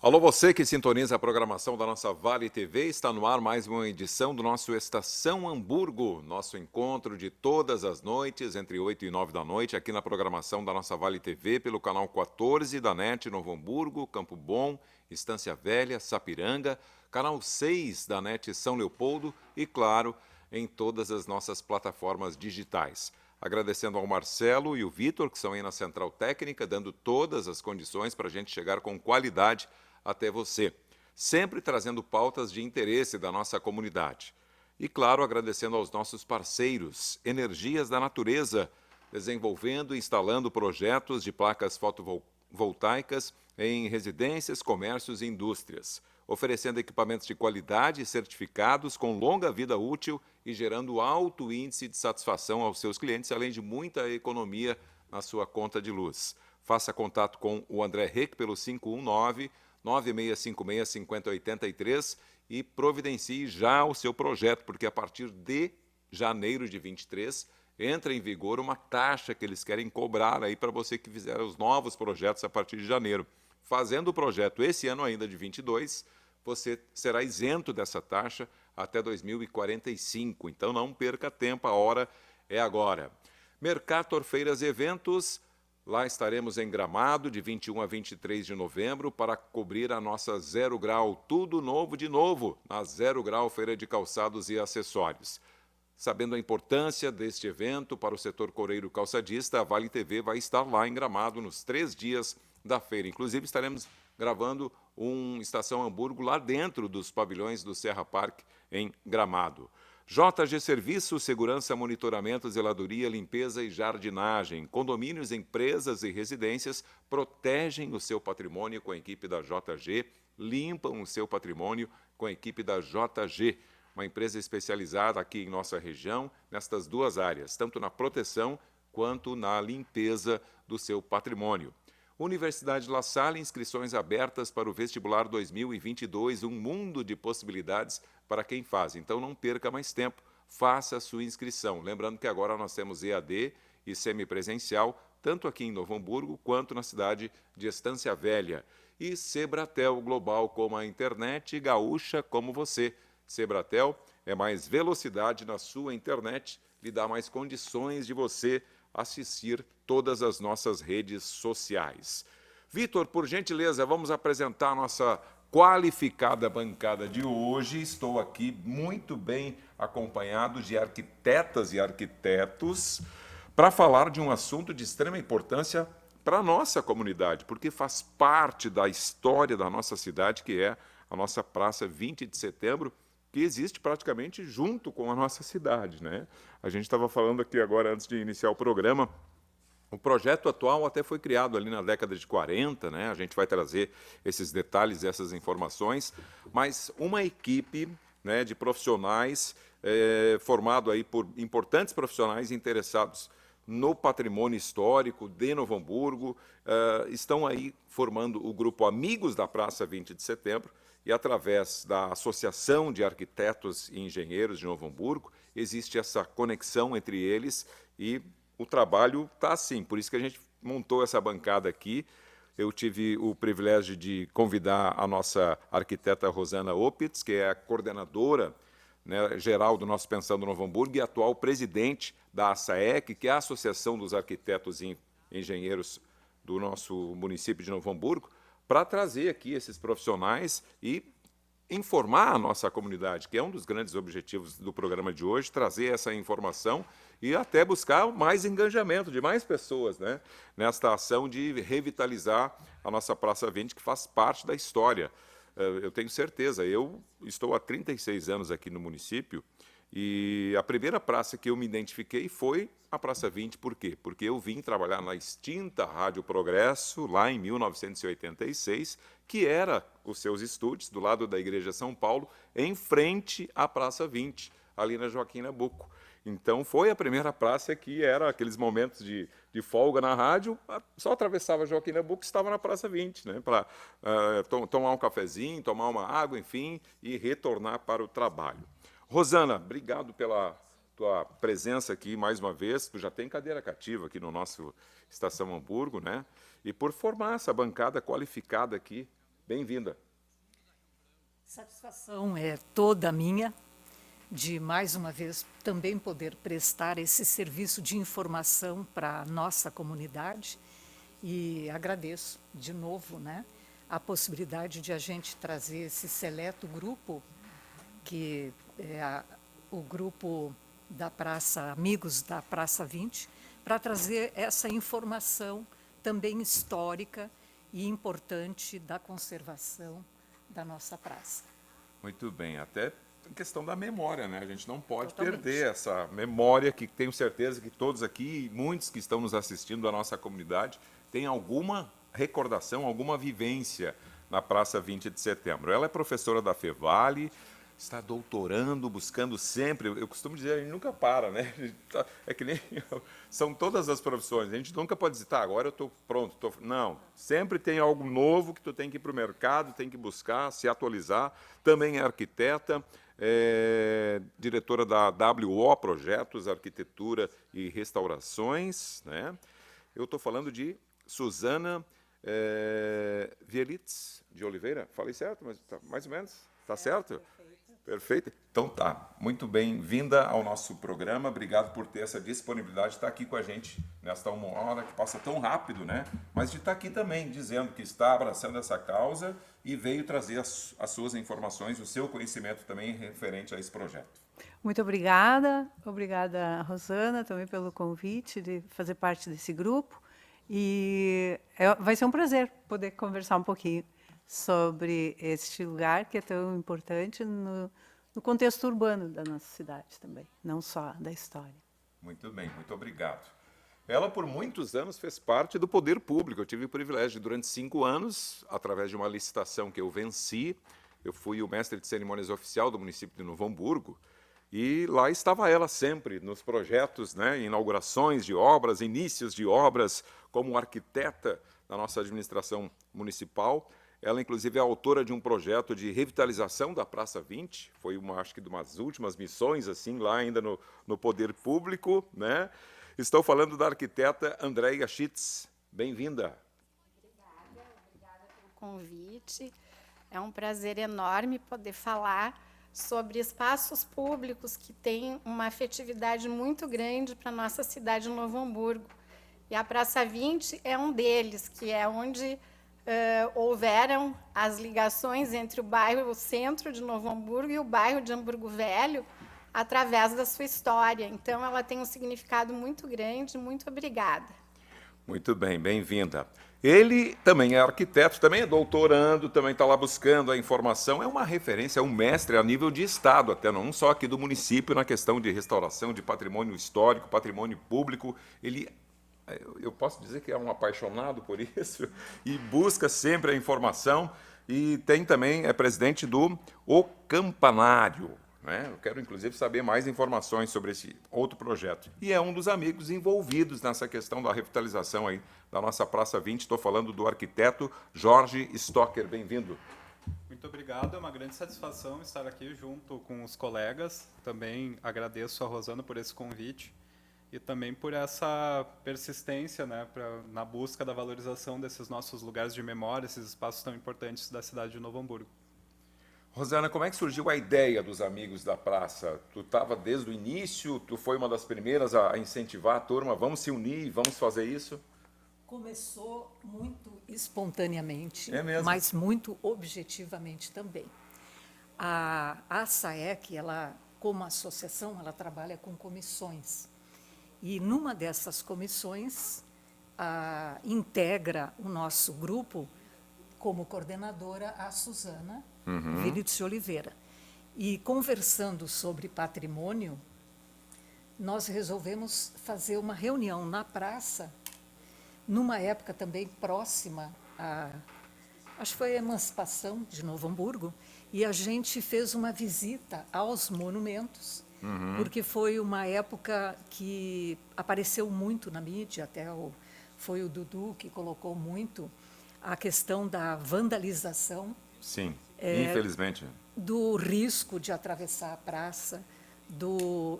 Alô, você que sintoniza a programação da nossa Vale TV, está no ar mais uma edição do nosso Estação Hamburgo, nosso encontro de todas as noites, entre 8 e 9 da noite, aqui na programação da nossa Vale TV, pelo canal 14 da NET Novo Hamburgo, Campo Bom, Estância Velha, Sapiranga, canal 6 da NET São Leopoldo e, claro, em todas as nossas plataformas digitais. Agradecendo ao Marcelo e o Vitor, que são aí na Central Técnica, dando todas as condições para a gente chegar com qualidade até você, sempre trazendo pautas de interesse da nossa comunidade. E, claro, agradecendo aos nossos parceiros, Energias da Natureza, desenvolvendo e instalando projetos de placas fotovoltaicas em residências, comércios e indústrias, oferecendo equipamentos de qualidade certificados com longa vida útil e gerando alto índice de satisfação aos seus clientes, além de muita economia na sua conta de luz. Faça contato com o André Reck pelo 519-9656-5083 e providencie já o seu projeto, porque a partir de janeiro de 23 entra em vigor uma taxa que eles querem cobrar aí para você que fizer os novos projetos a partir de janeiro. Fazendo o projeto esse ano ainda de 22, você será isento dessa taxa até 2045. Então não perca tempo, a hora é agora. Mercator Feiras e Eventos, lá estaremos em Gramado de 21 a 23 de novembro para cobrir a nossa Zero Grau, tudo novo de novo, na Zero Grau Feira de Calçados e Acessórios. Sabendo a importância deste evento para o setor coreiro calçadista, a Vale TV vai estar lá em Gramado nos 3 dias da feira. Inclusive, estaremos gravando um Estação Hamburgo lá dentro dos pavilhões do Serra Park, em Gramado. JG Serviços, Segurança, Monitoramento, Zeladoria, Limpeza e Jardinagem. Condomínios, empresas e residências protegem o seu patrimônio com a equipe da JG, limpam o seu patrimônio com a equipe da JG. Uma empresa especializada aqui em nossa região, nestas duas áreas, tanto na proteção quanto na limpeza do seu patrimônio. Universidade La Salle, inscrições abertas para o vestibular 2022, um mundo de possibilidades para quem faz. Então não perca mais tempo, faça a sua inscrição. Lembrando que agora nós temos EAD e semipresencial, tanto aqui em Novo Hamburgo quanto na cidade de Estância Velha. E Sebratel Global, como a internet, gaúcha como você. Sebratel é mais velocidade na sua internet, lhe dá mais condições de você assistir todas as nossas redes sociais. Vitor, por gentileza, vamos apresentar a nossa qualificada bancada de hoje. Estou aqui muito bem acompanhado de arquitetas e arquitetos para falar de um assunto de extrema importância para a nossa comunidade, porque faz parte da história da nossa cidade, que é a nossa Praça 20 de Setembro, que existe praticamente junto com a nossa cidade, né? A gente estava falando aqui agora, antes de iniciar o programa, o projeto atual até foi criado ali na década de 40, né? A gente vai trazer esses detalhes, essas informações, mas uma equipe, né, de profissionais, formado aí por importantes profissionais interessados no patrimônio histórico de Novo Hamburgo, estão aí formando o grupo Amigos da Praça 20 de Setembro, e através da Associação de Arquitetos e Engenheiros de Novo Hamburgo, existe essa conexão entre eles e o trabalho está assim. Por isso que a gente montou essa bancada aqui. Eu tive o privilégio de convidar a nossa arquiteta Rosana Opitz, que é a coordenadora, né, geral do nosso Pensando Novo Hamburgo e atual presidente da ASAEC, que é a Associação dos Arquitetos e Engenheiros do nosso município de Novo Hamburgo, para trazer aqui esses profissionais e informar a nossa comunidade, que é um dos grandes objetivos do programa de hoje, trazer essa informação e até buscar mais engajamento de mais pessoas, né, nesta ação de revitalizar a nossa Praça 20, que faz parte da história. Eu tenho certeza, eu estou há 36 anos aqui no município e a primeira praça que eu me identifiquei foi a Praça 20. Por quê? Porque eu vim trabalhar na extinta Rádio Progresso, lá em 1986, que era os seus estúdios, do lado da Igreja São Paulo, em frente à Praça 20, ali na Joaquim Nabuco. Então, foi a primeira praça que era aqueles momentos de folga na rádio, só atravessava Joaquim Nabuco e estava na Praça 20, né, para tomar um cafezinho, tomar uma água, enfim, e retornar para o trabalho. Rosana, obrigado pela tua presença aqui mais uma vez. Tu já tem cadeira cativa aqui no nosso Estação Hamburgo, né? E por formar essa bancada qualificada aqui Bem-vinda. Satisfação é toda minha de, mais uma vez, também poder prestar esse serviço de informação para a nossa comunidade e agradeço de novo, né, a possibilidade de a gente trazer esse seleto grupo, que é o grupo da Praça Amigos da Praça 20, para trazer essa informação também histórica e importante da conservação da nossa praça. Muito bem, até em questão da memória, né? A gente não pode Totalmente. perder essa memória que tenho certeza que todos aqui, muitos que estão nos assistindo da nossa comunidade, têm alguma recordação, alguma vivência na Praça 20 de Setembro. Ela é professora da Fevale, está doutorando, buscando sempre. Eu costumo dizer, a gente nunca para, né? É que nem são todas as profissões. A gente nunca pode dizer, tá, agora eu estou pronto. Não, sempre tem algo novo que tu tem que ir para o mercado, tem que buscar, se atualizar. Também é arquiteta, diretora da WO Projetos, Arquitetura e Restaurações, né? Eu estou falando de Suzana Vielitz de Oliveira. Falei certo, mas tá, mais ou menos. Está certo? Perfeito. Então tá, muito bem-vinda ao nosso programa. Obrigado por ter essa disponibilidade de estar aqui com a gente nesta uma hora que passa tão rápido, né? Mas de estar aqui também dizendo que está abraçando essa causa e veio trazer as suas informações, o seu conhecimento também referente a esse projeto. Muito obrigada, Rosana, também pelo convite de fazer parte desse grupo. E vai ser um prazer poder conversar um pouquinho sobre este lugar que é tão importante no contexto urbano da nossa cidade também, não só da história. Muito bem, muito obrigado. Ela, por muitos anos, fez parte do poder público. Eu tive o privilégio, durante 5 anos, através de uma licitação que eu venci, eu fui o mestre de cerimônias oficial do município de Novo Hamburgo, e lá estava ela sempre, nos projetos, né, inaugurações de obras, inícios de obras, como arquiteta da nossa administração municipal. Ela, inclusive, é autora de um projeto de revitalização da Praça 20, foi acho que de umas últimas missões, assim, lá ainda no poder público, né? Estou falando da arquiteta Andréia Schitz. Bem-vinda. Obrigada pelo convite. É um prazer enorme poder falar sobre espaços públicos que têm uma afetividade muito grande para a nossa cidade de Novo Hamburgo. E a Praça 20 é um deles, que é onde houveram as ligações entre o centro de Novo Hamburgo e o bairro de Hamburgo Velho, através da sua história. Então, ela tem um significado muito grande. Muito obrigada. Muito bem, bem-vinda. Ele também é arquiteto, também é doutorando, também está lá buscando a informação. É uma referência, é um mestre a nível de Estado, até não só aqui do município, na questão de restauração, de patrimônio histórico, patrimônio público. Eu posso dizer que é um apaixonado por isso e busca sempre a informação. E tem também, é presidente do O Campanário, né? Eu quero, inclusive, saber mais informações sobre esse outro projeto. E é um dos amigos envolvidos nessa questão da revitalização aí da nossa Praça 20. Estou falando do arquiteto Jorge Stocker. Bem-vindo. Muito obrigado, é uma grande satisfação estar aqui junto com os colegas. Também agradeço a Rosana por esse convite e também por essa persistência, né, na busca da valorização desses nossos lugares de memória, esses espaços tão importantes da cidade de Novo Hamburgo. Rosana, como é que surgiu a ideia dos Amigos da Praça? Tu estava desde o início, tu foi uma das primeiras a incentivar a turma, vamos se unir, vamos fazer isso? Começou muito espontaneamente, mas muito objetivamente também. A SAEC, ela, como associação, ela trabalha com comissões. E numa dessas comissões, integra o nosso grupo, como coordenadora, a Suzana Vielitz de Oliveira. E conversando sobre patrimônio, nós resolvemos fazer uma reunião na praça, numa época também próxima acho que foi a emancipação de Novo Hamburgo, e a gente fez uma visita aos monumentos, porque foi uma época que apareceu muito na mídia, foi o Dudu que colocou muito a questão da vandalização. Sim, infelizmente. Do risco de atravessar a praça,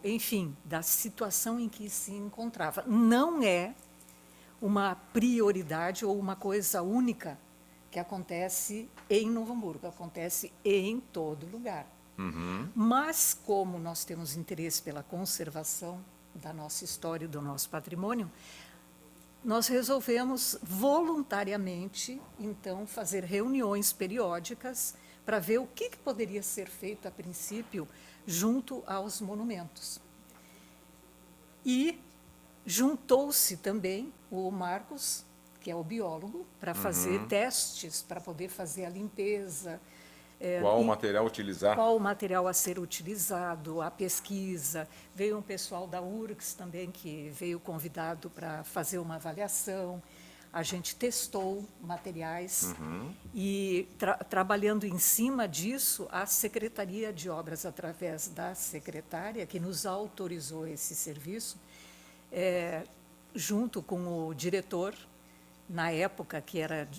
enfim, da situação em que se encontrava. Não é uma prioridade ou uma coisa única que acontece em Novo Hamburgo, acontece em todo lugar. Mas, como nós temos interesse pela conservação da nossa história e do nosso patrimônio, nós resolvemos voluntariamente, então, fazer reuniões periódicas para ver o que poderia ser feito, a princípio, junto aos monumentos. E juntou-se também o Marcos, que é o biólogo, para fazer testes, para poder fazer a limpeza. Qual o material utilizar? Qual o material a ser utilizado, a pesquisa. Veio um pessoal da URGS também, que veio convidado para fazer uma avaliação. A gente testou materiais e, trabalhando em cima disso, a Secretaria de Obras, através da secretária, que nos autorizou esse serviço, junto com o diretor, na época que era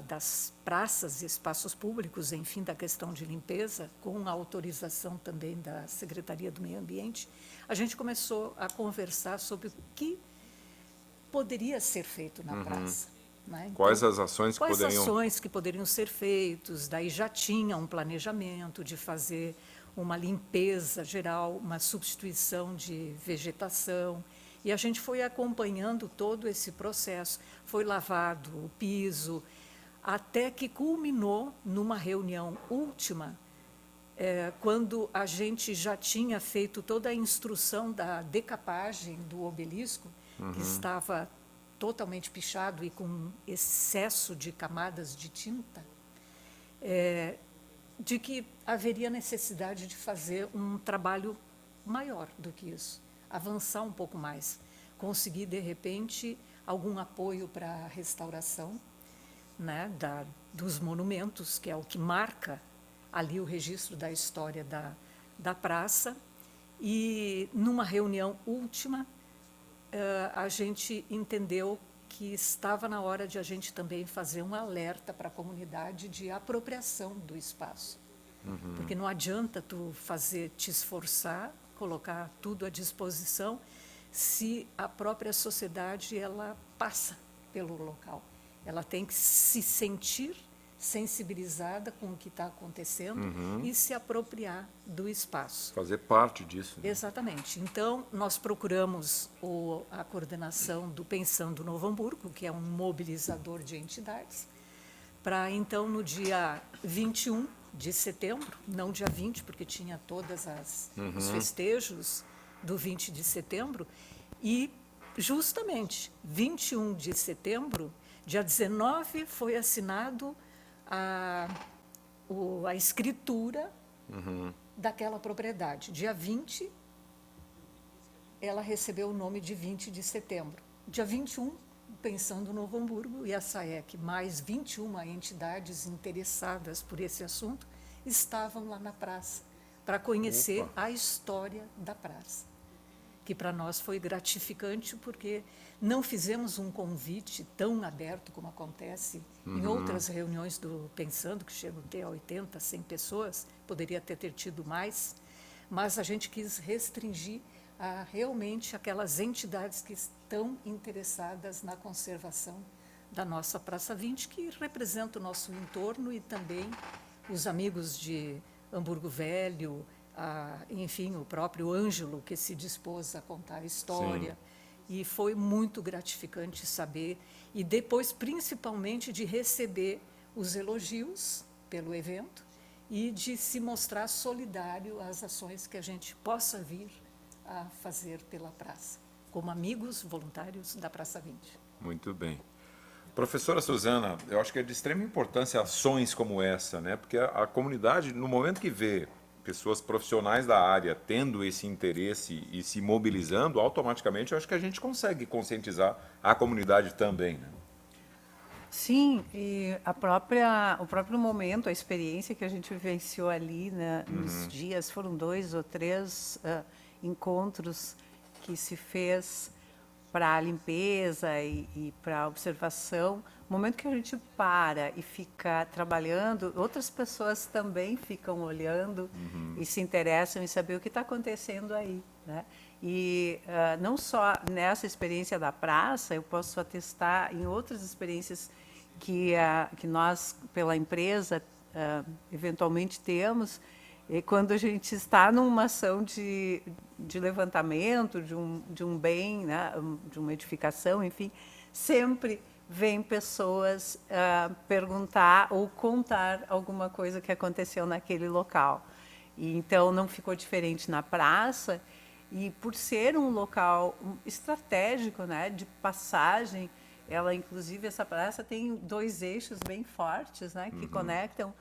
das praças e espaços públicos, enfim, da questão de limpeza, com a autorização também da Secretaria do Meio Ambiente, a gente começou a conversar sobre o que poderia ser feito na praça. Né? Então, Quais as ações que quais poderiam... ações que poderiam ser feitas? Daí já tinha um planejamento de fazer uma limpeza geral, uma substituição de vegetação, e a gente foi acompanhando todo esse processo. Foi lavado o piso, até que culminou numa reunião última, quando a gente já tinha feito toda a instrução da decapagem do obelisco, que estava totalmente pichado e com excesso de camadas de tinta, de que haveria necessidade de fazer um trabalho maior do que isso, avançar um pouco mais, conseguir, de repente, algum apoio para a restauração, né, dos monumentos, que é o que marca ali o registro da história da praça. E, numa reunião última, a gente entendeu que estava na hora de a gente também fazer um alerta para a comunidade de apropriação do espaço. Porque não adianta tu te esforçar, colocar tudo à disposição, se a própria sociedade ela passa pelo local. Ela tem que se sentir sensibilizada com o que está acontecendo e se apropriar do espaço. Fazer parte disso. Né? Exatamente. Então, nós procuramos a coordenação do Pensando Novo Hamburgo, que é um mobilizador de entidades, para, então, no dia 21 de setembro, não dia 20, porque tinha todos os festejos do 20 de setembro, e, justamente, 21 de setembro, dia 19, foi assinado a escritura daquela propriedade. Dia 20, ela recebeu o nome de 20 de setembro. Dia 21, Pensando Novo Hamburgo e a SAEC, mais 21 entidades interessadas por esse assunto, estavam lá na praça para conhecer a história da praça, que para nós foi gratificante, porque não fizemos um convite tão aberto como acontece em outras reuniões do Pensando, que chegam a ter 80, 100 pessoas, poderia ter tido mais, mas a gente quis restringir a realmente aquelas entidades que estão interessadas na conservação da nossa Praça 20, que representa o nosso entorno, e também os amigos de Hamburgo Velho, enfim, o próprio Ângelo, que se dispôs a contar a história. Sim. E foi muito gratificante saber, e depois, principalmente, de receber os elogios pelo evento e de se mostrar solidário às ações que a gente possa vir a fazer pela praça, como amigos voluntários da Praça 20. Muito bem. Professora Suzana, eu acho que é de extrema importância ações como essa, né? Porque a comunidade, no momento que vê pessoas profissionais da área tendo esse interesse e se mobilizando, automaticamente eu acho que a gente consegue conscientizar a comunidade também, né? Sim, e o próprio momento, a experiência que a gente vivenciou ali, né, nos dias, foram 2 ou 3 encontros que se fez para a limpeza e para a observação. No momento que a gente para e fica trabalhando, outras pessoas também ficam olhando e se interessam em saber o que está acontecendo aí, né? E não só nessa experiência da praça, eu posso atestar em outras experiências que nós, pela empresa, eventualmente temos, e quando a gente está numa ação de levantamento de um bem, né, de uma edificação, enfim, sempre vêm pessoas perguntar ou contar alguma coisa que aconteceu naquele local. E, então, não ficou diferente na praça, e por ser um local estratégico, né, de passagem, inclusive, essa praça tem 2 eixos bem fortes, né, que conectam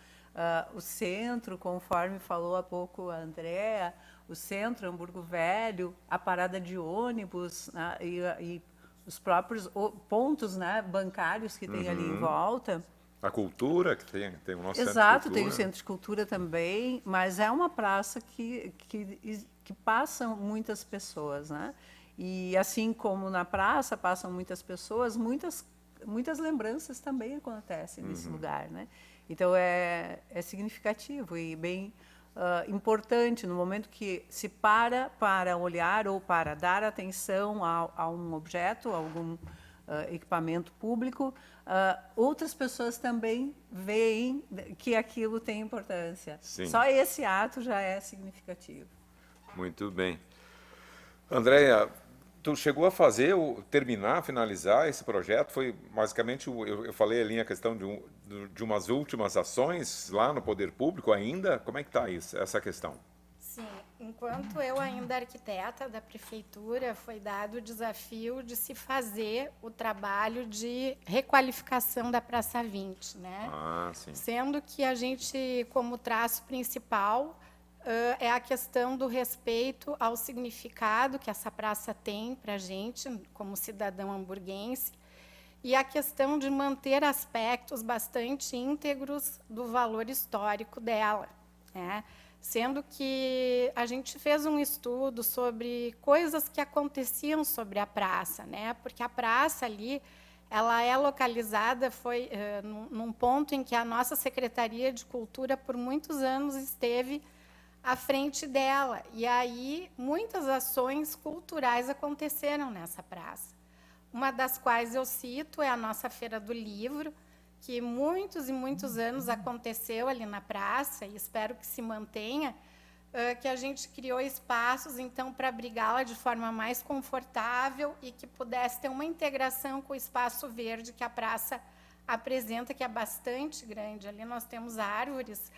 o centro, conforme falou há pouco a Andréa, o centro, Hamburgo Velho, a parada de ônibus, né, e os próprios pontos, né, bancários que tem ali em volta. A cultura, que tem o nosso Exato, centro de cultura. tem o centro de cultura também, mas é uma praça que passam muitas pessoas, né? E assim como na praça passam muitas pessoas, muitas lembranças também acontecem nesse lugar, né? Então é significativo e bem importante no momento que se para olhar ou para dar atenção a um objeto, a algum equipamento público, outras pessoas também veem que aquilo tem importância. Sim. Só esse ato já é significativo. Muito bem. Andréa, tu chegou a finalizar esse projeto? Foi basicamente, eu falei ali a questão de umas últimas ações lá no poder público ainda. Como é que está essa questão? Sim, enquanto eu ainda arquiteta da prefeitura, foi dado o desafio de se fazer o trabalho de requalificação da Praça 20, né? Ah, sim. Sendo que a gente, como traço principal, é a questão do respeito ao significado que essa praça tem para a gente, como cidadão hamburguense, e a questão de manter aspectos bastante íntegros do valor histórico dela, né? Sendo que a gente fez um estudo sobre coisas que aconteciam sobre a praça, né? Porque a praça ali, ela é localizada, foi num ponto em que a nossa Secretaria de Cultura, por muitos anos, esteve à frente dela. E aí, muitas ações culturais aconteceram nessa praça. Uma das quais eu cito é a nossa Feira do Livro, que muitos e muitos anos aconteceu ali na praça, e espero que se mantenha, que a gente criou espaços, então, para abrigá-la de forma mais confortável e que pudesse ter uma integração com o espaço verde que a praça apresenta, que é bastante grande. Ali nós temos árvores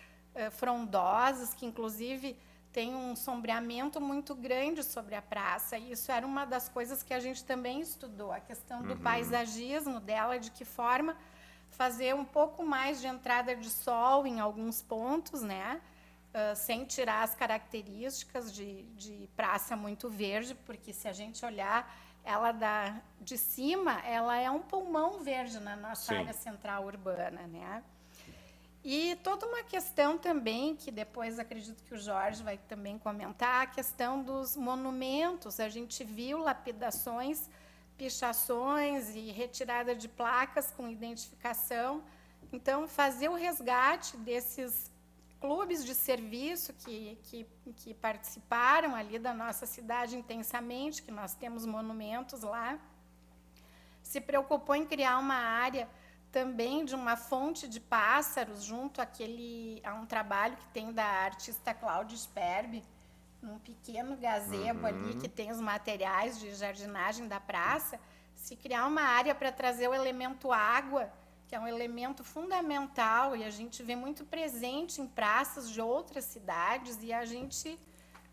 frondosas, que, inclusive, tem um sombreamento muito grande sobre a praça, e isso era uma das coisas que a gente também estudou, a questão do paisagismo dela, de que forma fazer um pouco mais de entrada de sol em alguns pontos, né? Sem tirar as características de praça muito verde, porque se a gente olhar ela de cima, ela é um pulmão verde na nossa área central urbana, né? E toda uma questão também, que depois acredito que o Jorge vai também comentar, a questão dos monumentos. A gente viu lapidações, pichações e retirada de placas com identificação. Então, fazer o resgate desses clubes de serviço que participaram ali da nossa cidade intensamente, que nós temos monumentos lá, se preocupou em criar uma área também de uma fonte de pássaros, junto a um trabalho que tem da artista Cláudia Sperbi, num pequeno gazebo ali, que tem os materiais de jardinagem da praça, se criar uma área para trazer o elemento água, que é um elemento fundamental, e a gente vê muito presente em praças de outras cidades, e a gente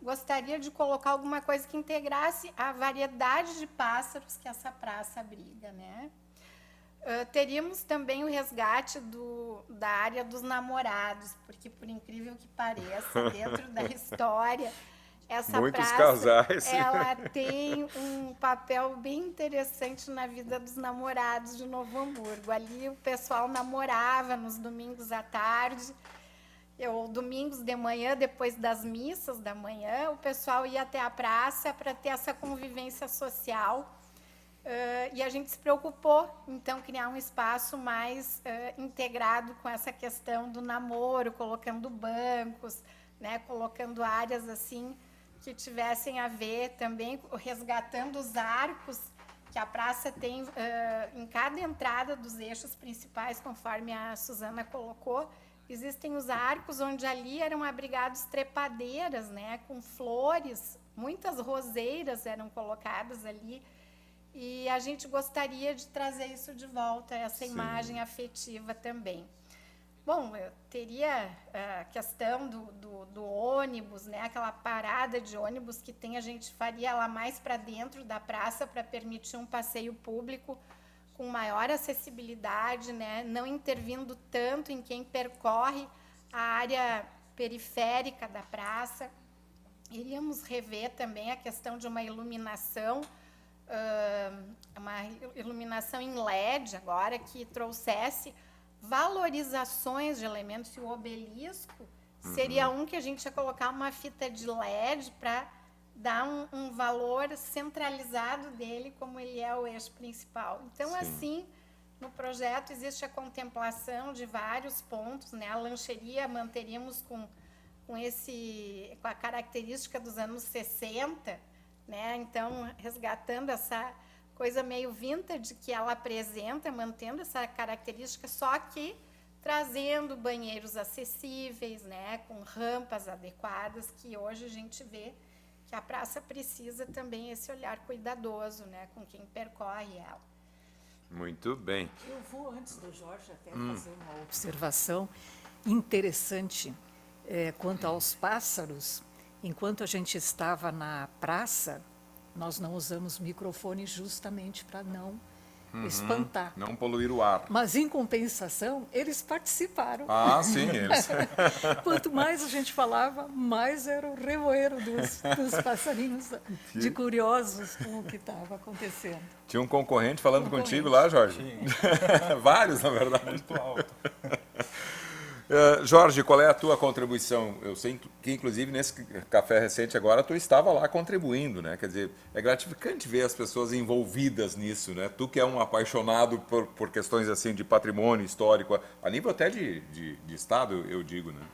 gostaria de colocar alguma coisa que integrasse a variedade de pássaros que essa praça abriga, né? Teríamos também o resgate da área dos namorados, porque, por incrível que pareça, dentro da história, essa Muitos praça, casais. ela tem um papel bem interessante na vida dos namorados de Novo Hamburgo. Ali o pessoal namorava nos domingos à tarde, ou domingos de manhã, depois das missas da manhã, o pessoal ia até a praça para ter essa convivência social. E a gente se preocupou, então, criar um espaço mais integrado com essa questão do namoro, colocando bancos, né, colocando áreas assim que tivessem a ver também, resgatando os arcos que a praça tem, em cada entrada dos eixos principais, conforme a Suzana colocou, existem os arcos onde ali eram abrigados trepadeiras, né, com flores, muitas roseiras eram colocadas ali, e a gente gostaria de trazer isso de volta, essa imagem afetiva também. Bom, eu teria a questão do ônibus, né, aquela parada de ônibus que tem, a gente faria lá mais para dentro da praça para permitir um passeio público com maior acessibilidade, né, não intervindo tanto em quem percorre a área periférica da praça. Iríamos rever também a questão de uma iluminação em LED agora, que trouxesse valorizações de elementos, e o obelisco seria um que a gente ia colocar uma fita de LED para dar um valor centralizado dele, como ele é o eixo principal. Então, assim, no projeto existe a contemplação de vários pontos, né? A lancheria manteríamos com a característica dos anos 60, né? Então, resgatando essa coisa meio vintage que ela apresenta, mantendo essa característica, só que trazendo banheiros acessíveis, né, com rampas adequadas, que hoje a gente vê que a praça precisa também esse olhar cuidadoso, né, com quem percorre ela. Muito bem. Eu vou, antes do Jorge, até fazer uma observação interessante quanto aos pássaros. Enquanto a gente estava na praça, nós não usamos microfone justamente para não espantar. Não poluir o ar. Mas, em compensação, eles participaram. Ah, sim, eles. Quanto mais a gente falava, mais era o revoeiro dos passarinhos, de curiosos com o que estava acontecendo. Tinha um concorrente falando contigo lá, Jorge? Tinha. Vários, na verdade. Muito alto. Jorge, qual é a tua contribuição? Eu sei que, inclusive, nesse café recente agora, tu estava lá contribuindo, né? Quer dizer, é gratificante ver as pessoas envolvidas nisso, né? Tu que é um apaixonado por questões assim de patrimônio histórico, a nível até de Estado, eu digo, né?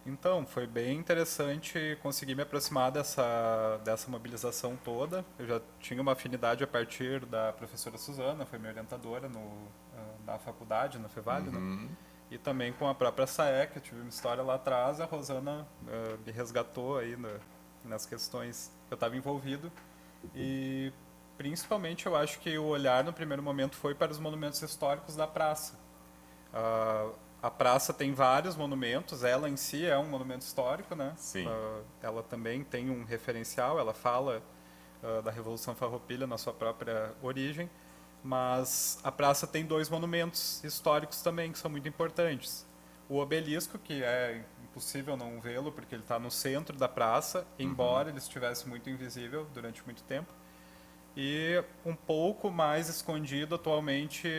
Então, foi bem interessante conseguir me aproximar dessa mobilização toda. Eu já tinha uma afinidade a partir da professora Suzana, foi minha orientadora na faculdade, na Fevale, né? E também com a própria SAEC, eu tive uma história lá atrás, a Rosana me resgatou aí nas questões que eu estava envolvido. E, principalmente, eu acho que o olhar, no primeiro momento, foi para os monumentos históricos da praça. A praça tem vários monumentos, ela em si é um monumento histórico, né? Sim. Ela também tem um referencial, ela fala da Revolução Farroupilha na sua própria origem. Mas a praça tem 2 monumentos históricos também, que são muito importantes. O obelisco, que é impossível não vê-lo, porque ele está no centro da praça, embora ele estivesse muito invisível durante muito tempo. E um pouco mais escondido atualmente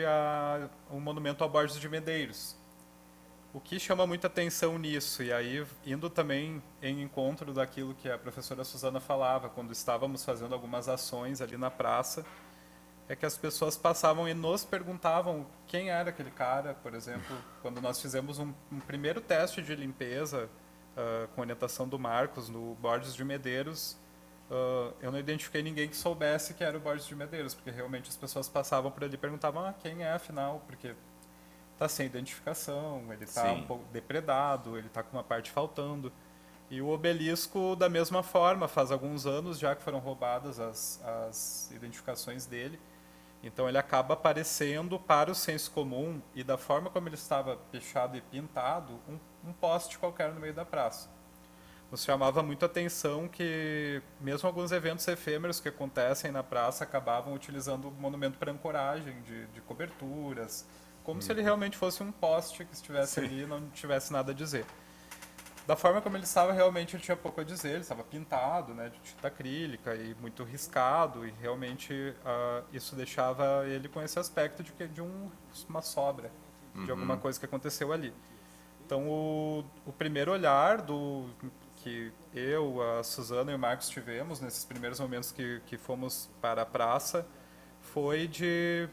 o monumento ao Borges de Medeiros. O que chama muita atenção nisso, e aí indo também em encontro daquilo que a professora Suzana falava, quando estávamos fazendo algumas ações ali na praça, é que as pessoas passavam e nos perguntavam quem era aquele cara. Por exemplo, quando nós fizemos um primeiro teste de limpeza com orientação do Marcos no Borges de Medeiros, eu não identifiquei ninguém que soubesse que era o Borges de Medeiros, porque realmente as pessoas passavam por ali e perguntavam quem é afinal, porque está sem identificação, ele está um pouco depredado, ele está com uma parte faltando. E o obelisco, da mesma forma, faz alguns anos já que foram roubadas as identificações dele. Então ele acaba aparecendo para o senso comum, e da forma como ele estava pichado e pintado, um poste qualquer no meio da praça. Nos chamava muito a atenção que mesmo alguns eventos efêmeros que acontecem na praça acabavam utilizando o monumento para ancoragem de coberturas, como se ele realmente fosse um poste que estivesse ali e não tivesse nada a dizer. Da forma como ele estava, realmente ele tinha pouco a dizer, ele estava pintado, né, de tinta acrílica e muito riscado, e realmente isso deixava ele com esse aspecto de uma sobra, de alguma coisa que aconteceu ali. Então, o primeiro olhar que eu, a Suzana e o Marcos tivemos nesses primeiros momentos que fomos para a praça foi de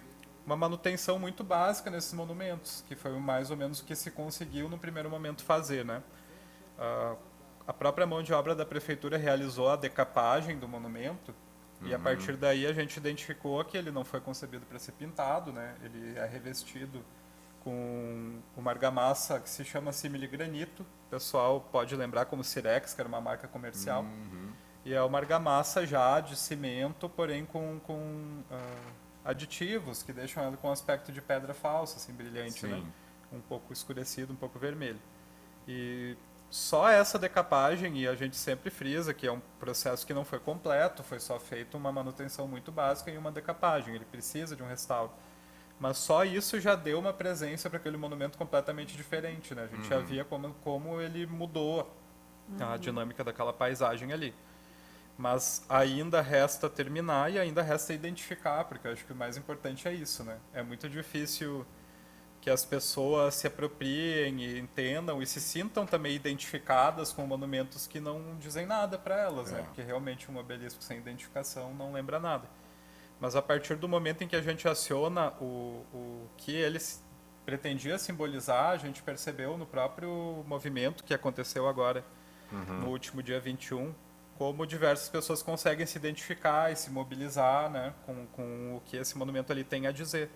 uma manutenção muito básica nesses monumentos, que foi mais ou menos o que se conseguiu no primeiro momento fazer, né? A própria mão de obra da prefeitura realizou a decapagem do monumento, E a partir daí a gente identificou que ele não foi concebido para ser pintado, né? Ele é revestido com uma argamassa que se chama similigranito. O pessoal pode lembrar como Sirex, que era uma marca comercial. E é uma argamassa já de cimento, porém com aditivos que deixam ela com aspecto de pedra falsa, assim, brilhante, né? Um pouco escurecido, um pouco vermelho. E só essa decapagem, e a gente sempre frisa que é um processo que não foi completo, foi só feito uma manutenção muito básica e uma decapagem, ele precisa de um restauro. Mas só isso já deu uma presença para aquele monumento completamente diferente, né? A gente já via como ele mudou a dinâmica daquela paisagem ali. Mas ainda resta terminar e ainda resta identificar, porque eu acho que o mais importante é isso, né? É muito difícil que as pessoas se apropriem e entendam e se sintam também identificadas com monumentos que não dizem nada para elas, né? Porque realmente um obelisco sem identificação não lembra nada. Mas a partir do momento em que a gente aciona o que ele pretendia simbolizar, a gente percebeu no próprio movimento que aconteceu agora, no último dia 21, como diversas pessoas conseguem se identificar e se mobilizar, né, com o que esse monumento ali tem a dizer.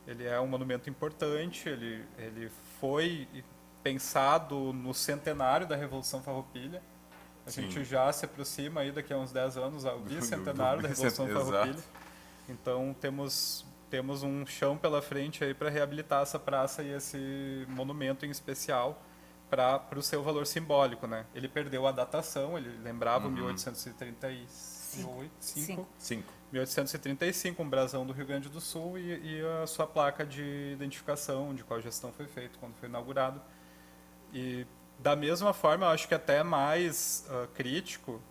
Ele é um monumento importante, ele foi pensado no centenário da Revolução Farroupilha. A gente já se aproxima aí daqui a uns 10 anos ao bicentenário da Revolução Farroupilha. Então temos um chão pela frente aí para reabilitar essa praça e esse monumento em especial para o seu valor simbólico, né? Ele perdeu a datação, ele lembrava 1835, 1835, um brasão do Rio Grande do Sul e a sua placa de identificação de qual gestão foi feito, quando foi inaugurado. E da mesma forma, eu acho que até mais crítico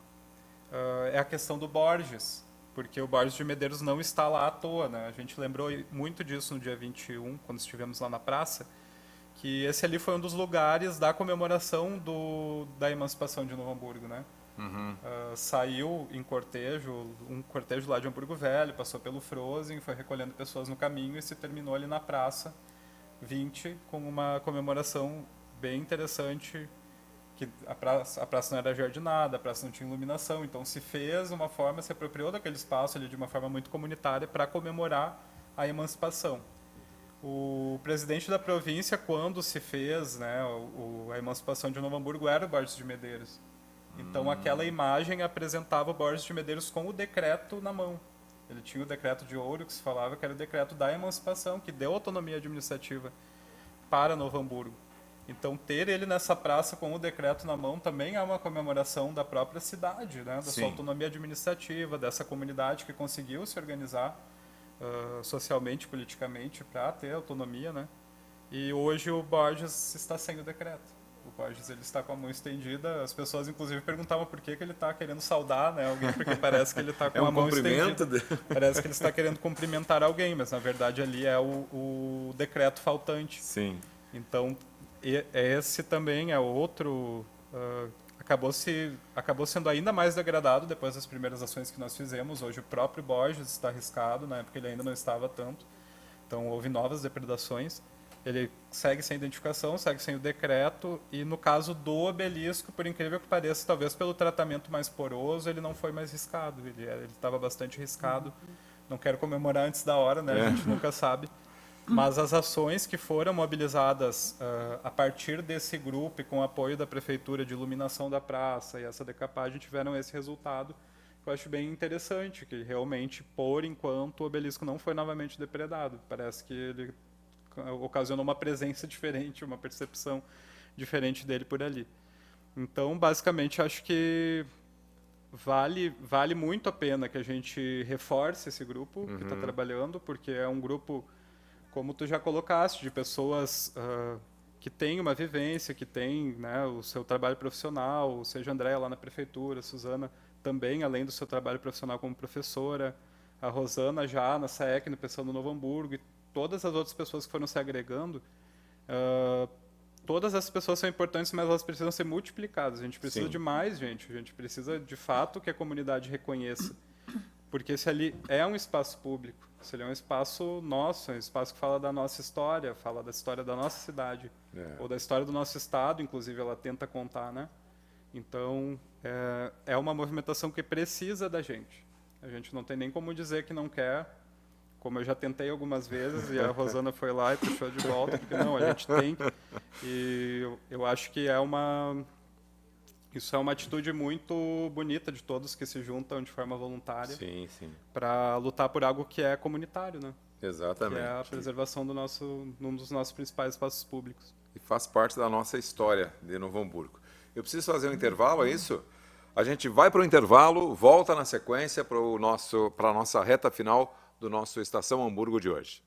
é a questão do Borges, porque o Borges de Medeiros não está lá à toa, né? A gente lembrou muito disso no dia 21, quando estivemos lá na praça, que esse ali foi um dos lugares da comemoração da emancipação de Novo Hamburgo, né? Saiu em cortejo, um cortejo lá de Hamburgo Velho, passou pelo Frozen, foi recolhendo pessoas no caminho e se terminou ali na Praça 20 com uma comemoração bem interessante, que a praça não era jardinada, a praça não tinha iluminação, então se fez uma forma, se apropriou daquele espaço ali de uma forma muito comunitária para comemorar a emancipação. O presidente da província, quando se fez, né, a emancipação de Novo Hamburgo, era o Borges de Medeiros. Então aquela imagem apresentava o Borges de Medeiros com o decreto na mão. Ele tinha o decreto de ouro, que se falava que era o decreto da emancipação, que deu autonomia administrativa para Novo Hamburgo. Então ter ele nessa praça com o decreto na mão também é uma comemoração da própria cidade, né, da sua autonomia administrativa, dessa comunidade que conseguiu se organizar socialmente, politicamente, para ter autonomia, né? E hoje o Borges está sem o decreto. O Borges ele está com a mão estendida. As pessoas, inclusive, perguntavam por que ele está querendo saudar, né, alguém, porque parece que ele está com a mão estendida. Parece que ele está querendo cumprimentar alguém, mas na verdade ali é o decreto faltante. Sim. Então esse também é outro. Acabou sendo ainda mais degradado depois das primeiras ações que nós fizemos. Hoje o próprio Borges está arriscado, na época ele ainda não estava tanto. Então houve novas depredações. Ele segue sem identificação, segue sem o decreto, e no caso do obelisco, por incrível que pareça, talvez pelo tratamento mais poroso, ele não foi mais riscado. Ele estava bastante riscado. Não quero comemorar antes da hora, né? A gente nunca sabe. Mas as ações que foram mobilizadas a partir desse grupo e com o apoio da prefeitura de iluminação da praça e essa decapagem tiveram esse resultado, que eu acho bem interessante, que realmente, por enquanto, o obelisco não foi novamente depredado. Parece que ele ocasionou uma presença diferente, uma percepção diferente dele por ali. Então, basicamente, acho que vale muito a pena que a gente reforce esse grupo que está trabalhando, porque é um grupo, como tu já colocaste, de pessoas que têm uma vivência, que têm, né, o seu trabalho profissional, seja a Andréia lá na prefeitura, a Suzana também, além do seu trabalho profissional como professora, a Rosana já na SAEC, no Pessoal do Novo Hamburgo, e todas as outras pessoas que foram se agregando. Todas essas pessoas são importantes, mas elas precisam ser multiplicadas. A gente precisa de mais gente. A gente precisa, de fato, que a comunidade reconheça. Porque esse ali é um espaço público. Esse ali é um espaço nosso, é um espaço que fala da nossa história, fala da história da nossa cidade, ou da história do nosso estado, inclusive ela tenta contar, né? Então, é uma movimentação que precisa da gente. A gente não tem nem como dizer que não quer, como eu já tentei algumas vezes, e a Rosana foi lá e puxou de volta, porque não, a gente tem. E eu acho que isso é uma atitude muito bonita de todos que se juntam de forma voluntária para lutar por algo que é comunitário, né? Exatamente. Que é a preservação num dos nossos principais espaços públicos. E faz parte da nossa história de Novo Hamburgo. Eu preciso fazer um intervalo, é isso? A gente vai para o intervalo, volta na sequência para a nossa reta final do nosso Estação Hamburgo de hoje.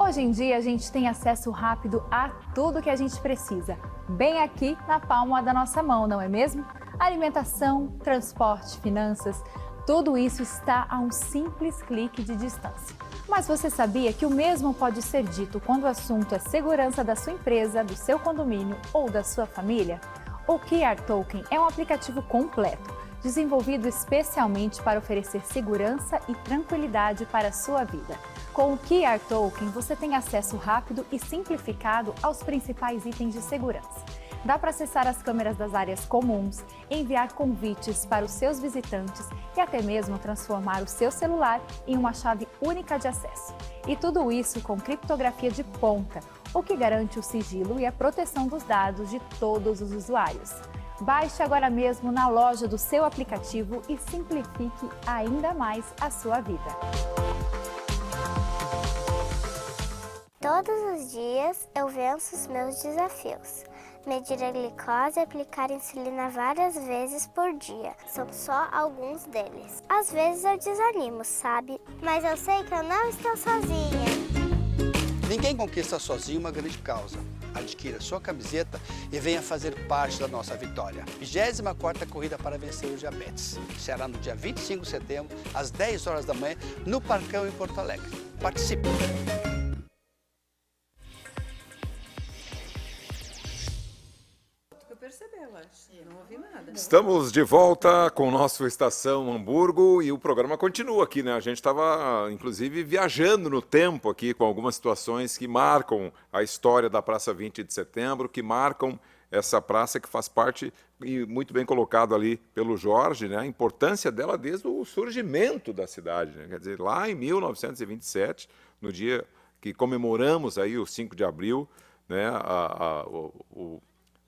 Hoje em dia, a gente tem acesso rápido a tudo que a gente precisa, bem aqui na palma da nossa mão, não é mesmo? Alimentação, transporte, finanças, tudo isso está a um simples clique de distância. Mas você sabia que o mesmo pode ser dito quando o assunto é segurança da sua empresa, do seu condomínio ou da sua família? O QR Token é um aplicativo completo, desenvolvido especialmente para oferecer segurança e tranquilidade para a sua vida. Com o QR Token, você tem acesso rápido e simplificado aos principais itens de segurança. Dá para acessar as câmeras das áreas comuns, enviar convites para os seus visitantes e até mesmo transformar o seu celular em uma chave única de acesso. E tudo isso com criptografia de ponta, o que garante o sigilo e a proteção dos dados de todos os usuários. Baixe agora mesmo na loja do seu aplicativo e simplifique ainda mais a sua vida. Todos os dias eu venço os meus desafios. Medir a glicose e aplicar insulina várias vezes por dia. São só alguns deles. Às vezes eu desanimo, sabe? Mas eu sei que eu não estou sozinha. Ninguém conquista sozinho uma grande causa. Adquira sua camiseta e venha fazer parte da nossa vitória. 24ª Corrida para Vencer o Diabetes. Será no dia 25 de setembro, às 10 horas da manhã, no Parcão, em Porto Alegre. Participe! Não ouvi nada. Estamos de volta com o nosso Estação Hamburgo e o programa continua aqui, né? A gente estava, inclusive, viajando no tempo aqui com algumas situações que marcam a história da Praça 20 de Setembro, que marcam essa praça que faz parte, e muito bem colocado ali pelo Jorge, né? A importância dela desde o surgimento da cidade, né? Quer dizer, lá em 1927, no dia que comemoramos aí o 5 de abril, né?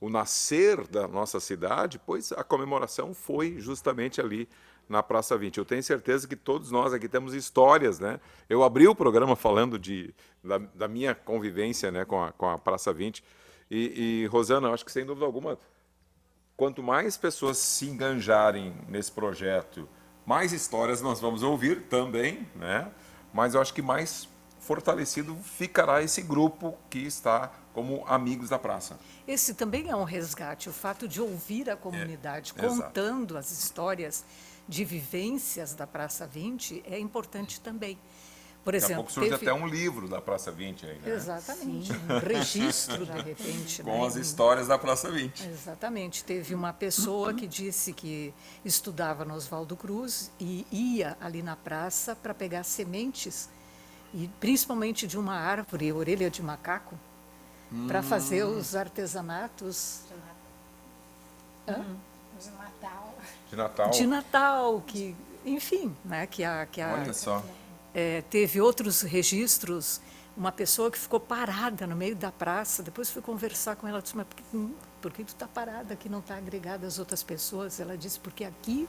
O nascer da nossa cidade, pois a comemoração foi justamente ali na Praça 20. Eu tenho certeza que todos nós aqui temos histórias, né? Eu abri o programa falando da minha convivência, né, com a Praça 20. E Rosana, eu acho que sem dúvida alguma, quanto mais pessoas se enganjarem nesse projeto, mais histórias nós vamos ouvir também, né? Mas eu acho que mais fortalecido ficará esse grupo que está como amigos da praça. Esse também é um resgate, o fato de ouvir a comunidade contando as histórias de vivências da Praça 20 é importante também. Por exemplo, daqui a pouco surge até um livro da Praça 20 aí, né? Exatamente, um registro de repente. Com né? as histórias da Praça 20. Exatamente. Teve uma pessoa que disse que estudava no Oswaldo Cruz e ia ali na praça para pegar sementes, e principalmente de uma árvore, orelha de macaco, para fazer os artesanatos De Natal. de Natal, que, enfim, né, Olha só. teve outros registros, uma pessoa que ficou parada no meio da praça, depois fui conversar com ela, disse, mas por que tu está parada aqui, não está agregada às outras pessoas? Ela disse, porque aqui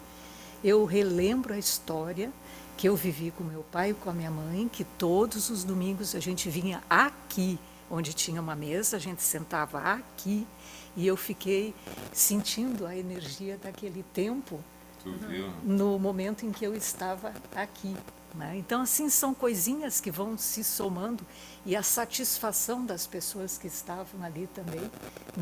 eu relembro a história que eu vivi com meu pai e com a minha mãe, que todos os domingos a gente vinha aqui, onde tinha uma mesa, a gente sentava aqui, e eu fiquei sentindo a energia daquele tempo, Tu viu? no momento em que eu estava aqui. Né? Então, assim, são coisinhas que vão se somando, e a satisfação das pessoas que estavam ali também,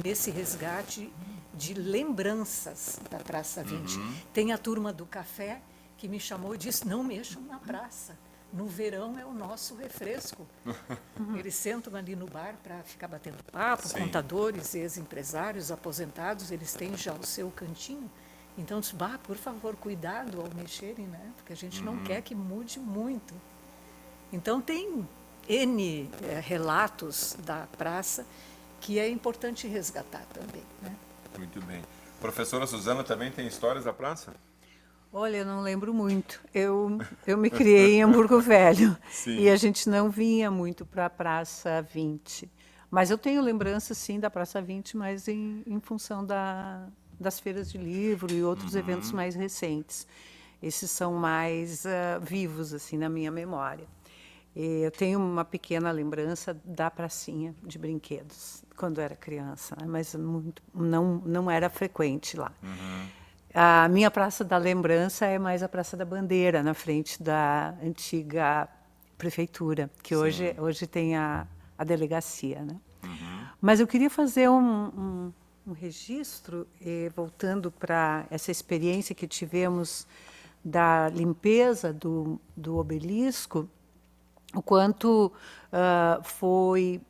nesse resgate de lembranças da Praça 20. Tem a turma do café que me chamou e disse, não mexam na praça. No verão é o nosso refresco. Eles sentam ali no bar para ficar batendo papo, Sim. contadores, ex-empresários, aposentados, eles têm já o seu cantinho. Então, disse, por favor, cuidado ao mexerem, né? Porque a gente não quer que mude muito. Então, tem N relatos da praça que é importante resgatar também, né? Muito bem. Professora Suzana também tem histórias da praça? Olha, eu não lembro muito. Eu me criei em Hamburgo Velho. Sim. E a gente não vinha muito para a Praça 20. Mas eu tenho lembrança, sim, da Praça 20, mas em função das feiras de livro e outros eventos mais recentes. Esses são mais vivos, assim, na minha memória. E eu tenho uma pequena lembrança da pracinha de brinquedos, quando era criança, né? Mas não era frequente lá. A minha praça da lembrança é mais a Praça da Bandeira, na frente da antiga prefeitura, que hoje tem a delegacia, né? Mas eu queria fazer um registro, voltando para essa experiência que tivemos da limpeza do obelisco, o quanto foi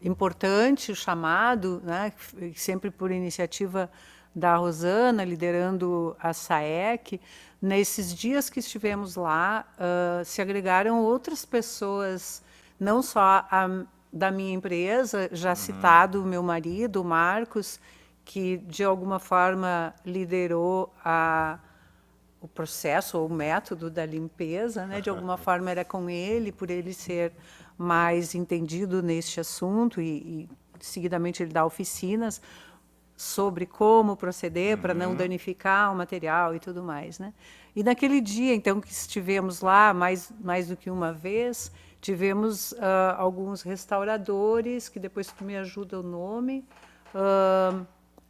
importante o chamado, né, sempre por iniciativa da Rosana, liderando a SAEC. Nesses dias que estivemos lá, se agregaram outras pessoas, não só da minha empresa, já citado o meu marido, o Marcos, que de alguma forma liderou o processo ou o método da limpeza, né? De alguma forma era com ele, por ele ser mais entendido neste assunto e seguidamente ele dá oficinas sobre como proceder para não danificar o material e tudo mais, né? E naquele dia, então, que estivemos lá mais do que uma vez, tivemos alguns restauradores, que depois tu me ajuda o nome,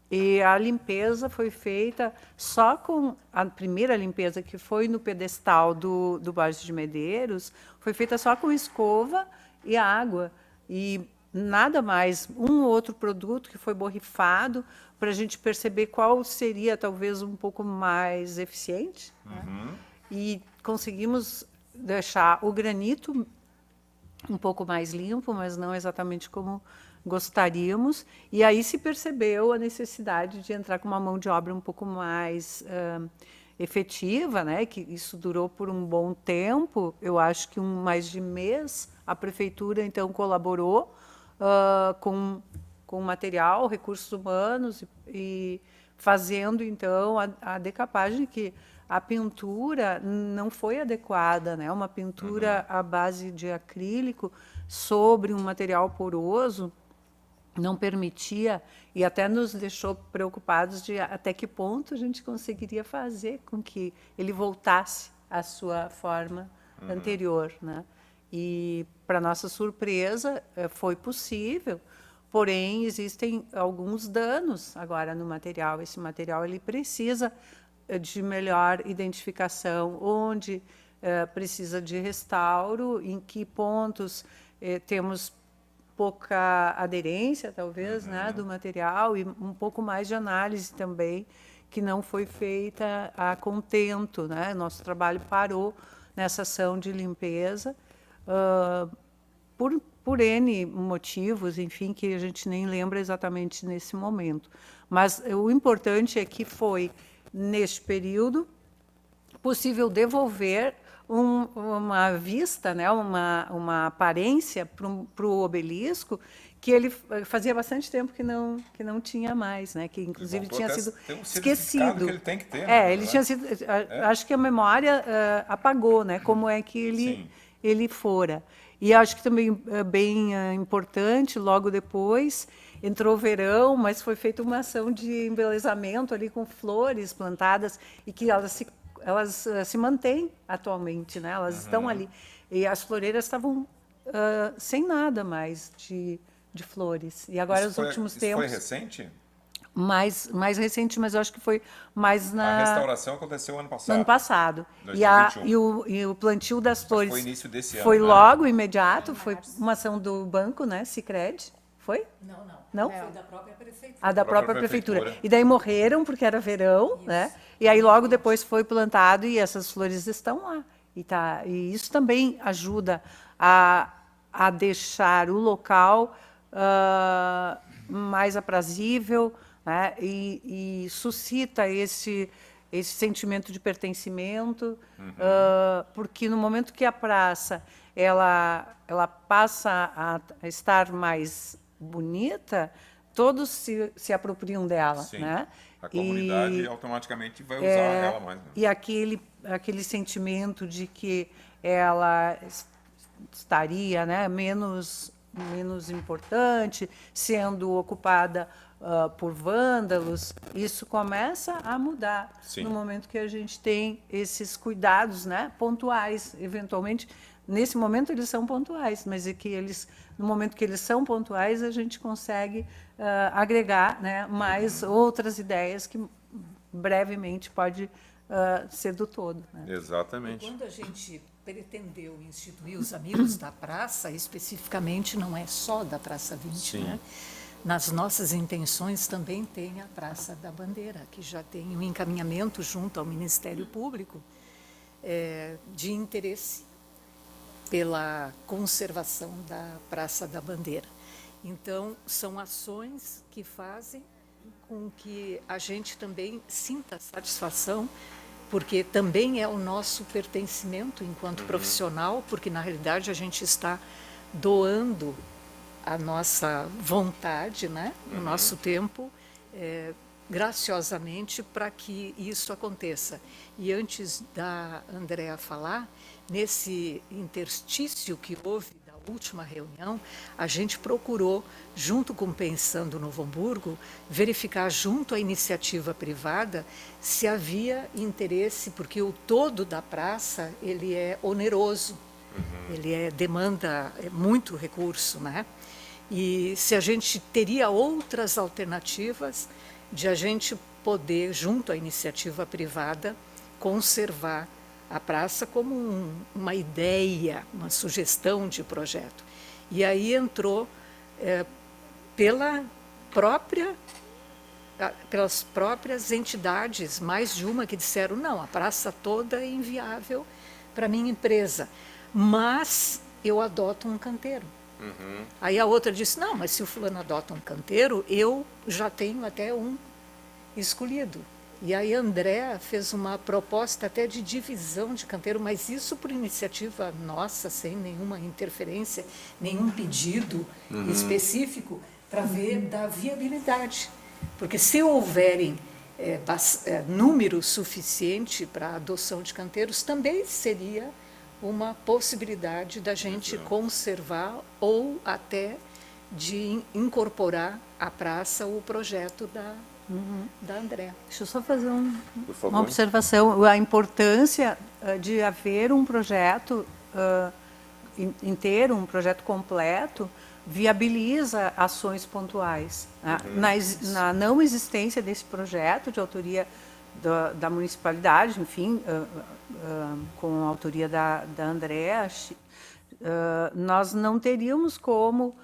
e a limpeza foi feita só com a primeira limpeza, que foi no pedestal do Borges de Medeiros, foi feita só com escova e água. E nada mais, um ou outro produto que foi borrifado para a gente perceber qual seria talvez um pouco mais eficiente. Né? E conseguimos deixar o granito um pouco mais limpo, mas não exatamente como gostaríamos, e aí se percebeu a necessidade de entrar com uma mão de obra um pouco mais efetiva, né? Que isso durou por um bom tempo, eu acho que mais de mês, a prefeitura então colaborou com material, recursos humanos, e fazendo então a decapagem, que a pintura não foi adequada, né? Uma pintura à base de acrílico sobre um material poroso não permitia, e até nos deixou preocupados de até que ponto a gente conseguiria fazer com que ele voltasse à sua forma anterior, né? E, para nossa surpresa, foi possível, porém, existem alguns danos agora no material. Esse material ele precisa de melhor identificação, onde precisa de restauro, em que pontos temos pouca aderência, talvez, né, do material, e um pouco mais de análise também, que não foi feita a contento, né? Nosso trabalho parou nessa ação de limpeza, por N motivos, enfim, que a gente nem lembra exatamente nesse momento. Mas o importante é que foi, neste período, possível devolver uma vista, né, uma aparência para o obelisco, que ele fazia bastante tempo que não tinha mais, né, que inclusive tinha sido esquecido. Que ele tem que ter, né, ele tinha sido, acho que a memória apagou, né, como é que ele fora. E acho que também é bem importante, logo depois entrou o verão, mas foi feita uma ação de embelezamento ali com flores plantadas, e que elas se mantêm atualmente, né? Elas estão ali. E as floreiras estavam sem nada mais de flores. E agora, nos últimos tempos... Isso foi recente? Mais recente, mas eu acho que foi mais A restauração aconteceu ano passado. No ano passado. 2021. E o plantio das flores foi início desse ano, foi né? logo, imediato, foi uma ação do banco, né, Sicredi. Foi? Não, Não? Foi da própria prefeitura. A da própria própria prefeitura. prefeitura. E daí morreram, porque era verão, né? E aí logo depois foi plantado e essas flores estão lá. E isso também ajuda a deixar o local mais aprazível, né? E suscita esse sentimento de pertencimento, porque no momento que a praça ela passa a estar mais bonita, todos se apropriam dela, Sim. né? A comunidade automaticamente vai usar ela mais. Né? E aquele sentimento de que ela estaria, né, menos importante, sendo ocupada por vândalos, isso começa a mudar. Sim. No momento que a gente tem esses cuidados, né, pontuais. Eventualmente, nesse momento eles são pontuais, mas é que no momento que eles são pontuais, a gente consegue agregar, né, mais outras ideias que brevemente pode ser do todo. Né? Exatamente. Quando a gente pretendeu instituir os Amigos da Praça, especificamente não é só da Praça 20, Sim. né? Nas nossas intenções também tem a Praça da Bandeira, que já tem um encaminhamento junto ao Ministério Público de interesse pela conservação da Praça da Bandeira. Então, são ações que fazem com que a gente também sinta satisfação, porque também é o nosso pertencimento enquanto profissional, porque, na realidade, a gente está doando a nossa vontade, né? O nosso tempo, graciosamente, para que isso aconteça. E antes da Andréa falar, nesse interstício que houve da última reunião, a gente procurou, junto com Pensando Novo Hamburgo, verificar junto à iniciativa privada se havia interesse, porque o todo da praça ele é oneroso, ele demanda muito recurso, né? E se a gente teria outras alternativas de a gente poder, junto à iniciativa privada, conservar a praça como uma ideia, uma sugestão de projeto. E aí entrou pelas próprias entidades, mais de uma que disseram, não, a praça toda é inviável para a minha empresa, mas eu adoto um canteiro. Aí a outra disse, não, mas se o fulano adota um canteiro, eu já tenho até um escolhido. E aí a Andréa fez uma proposta até de divisão de canteiro, mas isso por iniciativa nossa, sem nenhuma interferência, nenhum pedido específico, para ver da viabilidade. Porque se houverem número suficiente para a adoção de canteiros, também seria uma possibilidade da gente conservar ou até de incorporar à praça o projeto da Andréa. Deixa eu só fazer uma observação. A importância de haver um projeto inteiro, um projeto completo, viabiliza ações pontuais. Na não existência desse projeto de autoria da municipalidade, enfim, com a autoria da Andréa, nós não teríamos como,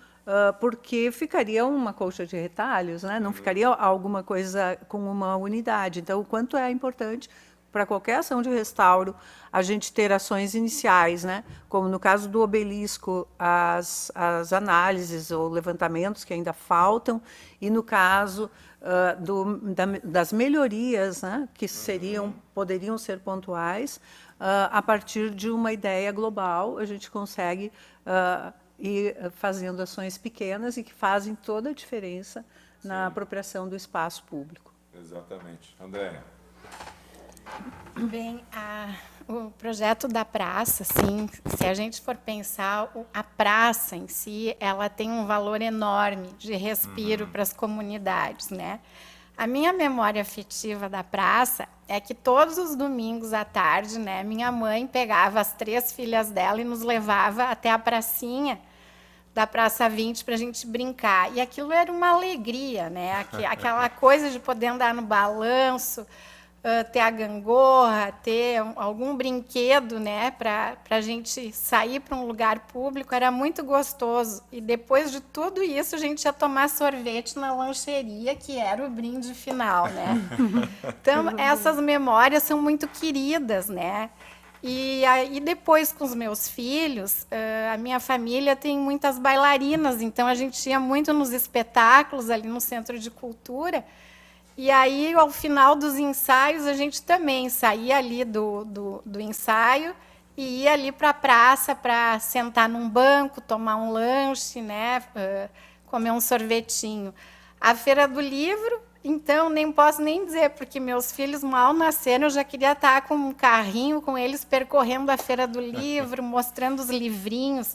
porque ficaria uma colcha de retalhos, né? Não ficaria alguma coisa com uma unidade. Então, o quanto é importante para qualquer ação de restauro a gente ter ações iniciais, né? Como no caso do obelisco, as análises ou levantamentos que ainda faltam, e no caso das melhorias, né? Que poderiam ser pontuais, a partir de uma ideia global, a gente consegue ir fazendo ações pequenas e que fazem toda a diferença na apropriação do espaço público. Exatamente. Andréa. Bem, o projeto da praça, sim, se a gente for pensar, a praça em si, ela tem um valor enorme de respiro para as comunidades, né? A minha memória afetiva da praça é que todos os domingos à tarde, né, minha mãe pegava as 3 filhas dela e nos levava até a pracinha da Praça 20 para a gente brincar. E aquilo era uma alegria, né? Aquela coisa de poder andar no balanço, ter a gangorra, ter algum brinquedo, né, para a gente sair para um lugar público, era muito gostoso. E depois de tudo isso, a gente ia tomar sorvete na lancheria, que era o brinde final, né? Então, essas memórias são muito queridas, né? E aí, depois, com os meus filhos, a minha família tem muitas bailarinas, então a gente ia muito nos espetáculos ali no Centro de Cultura. E aí, ao final dos ensaios, a gente também saía ali do ensaio e ia ali para a praça para sentar num banco, tomar um lanche, né, comer um sorvetinho. A Feira do Livro, então, nem posso nem dizer, porque meus filhos mal nasceram, eu já queria estar com um carrinho com eles percorrendo a Feira do Livro, mostrando os livrinhos.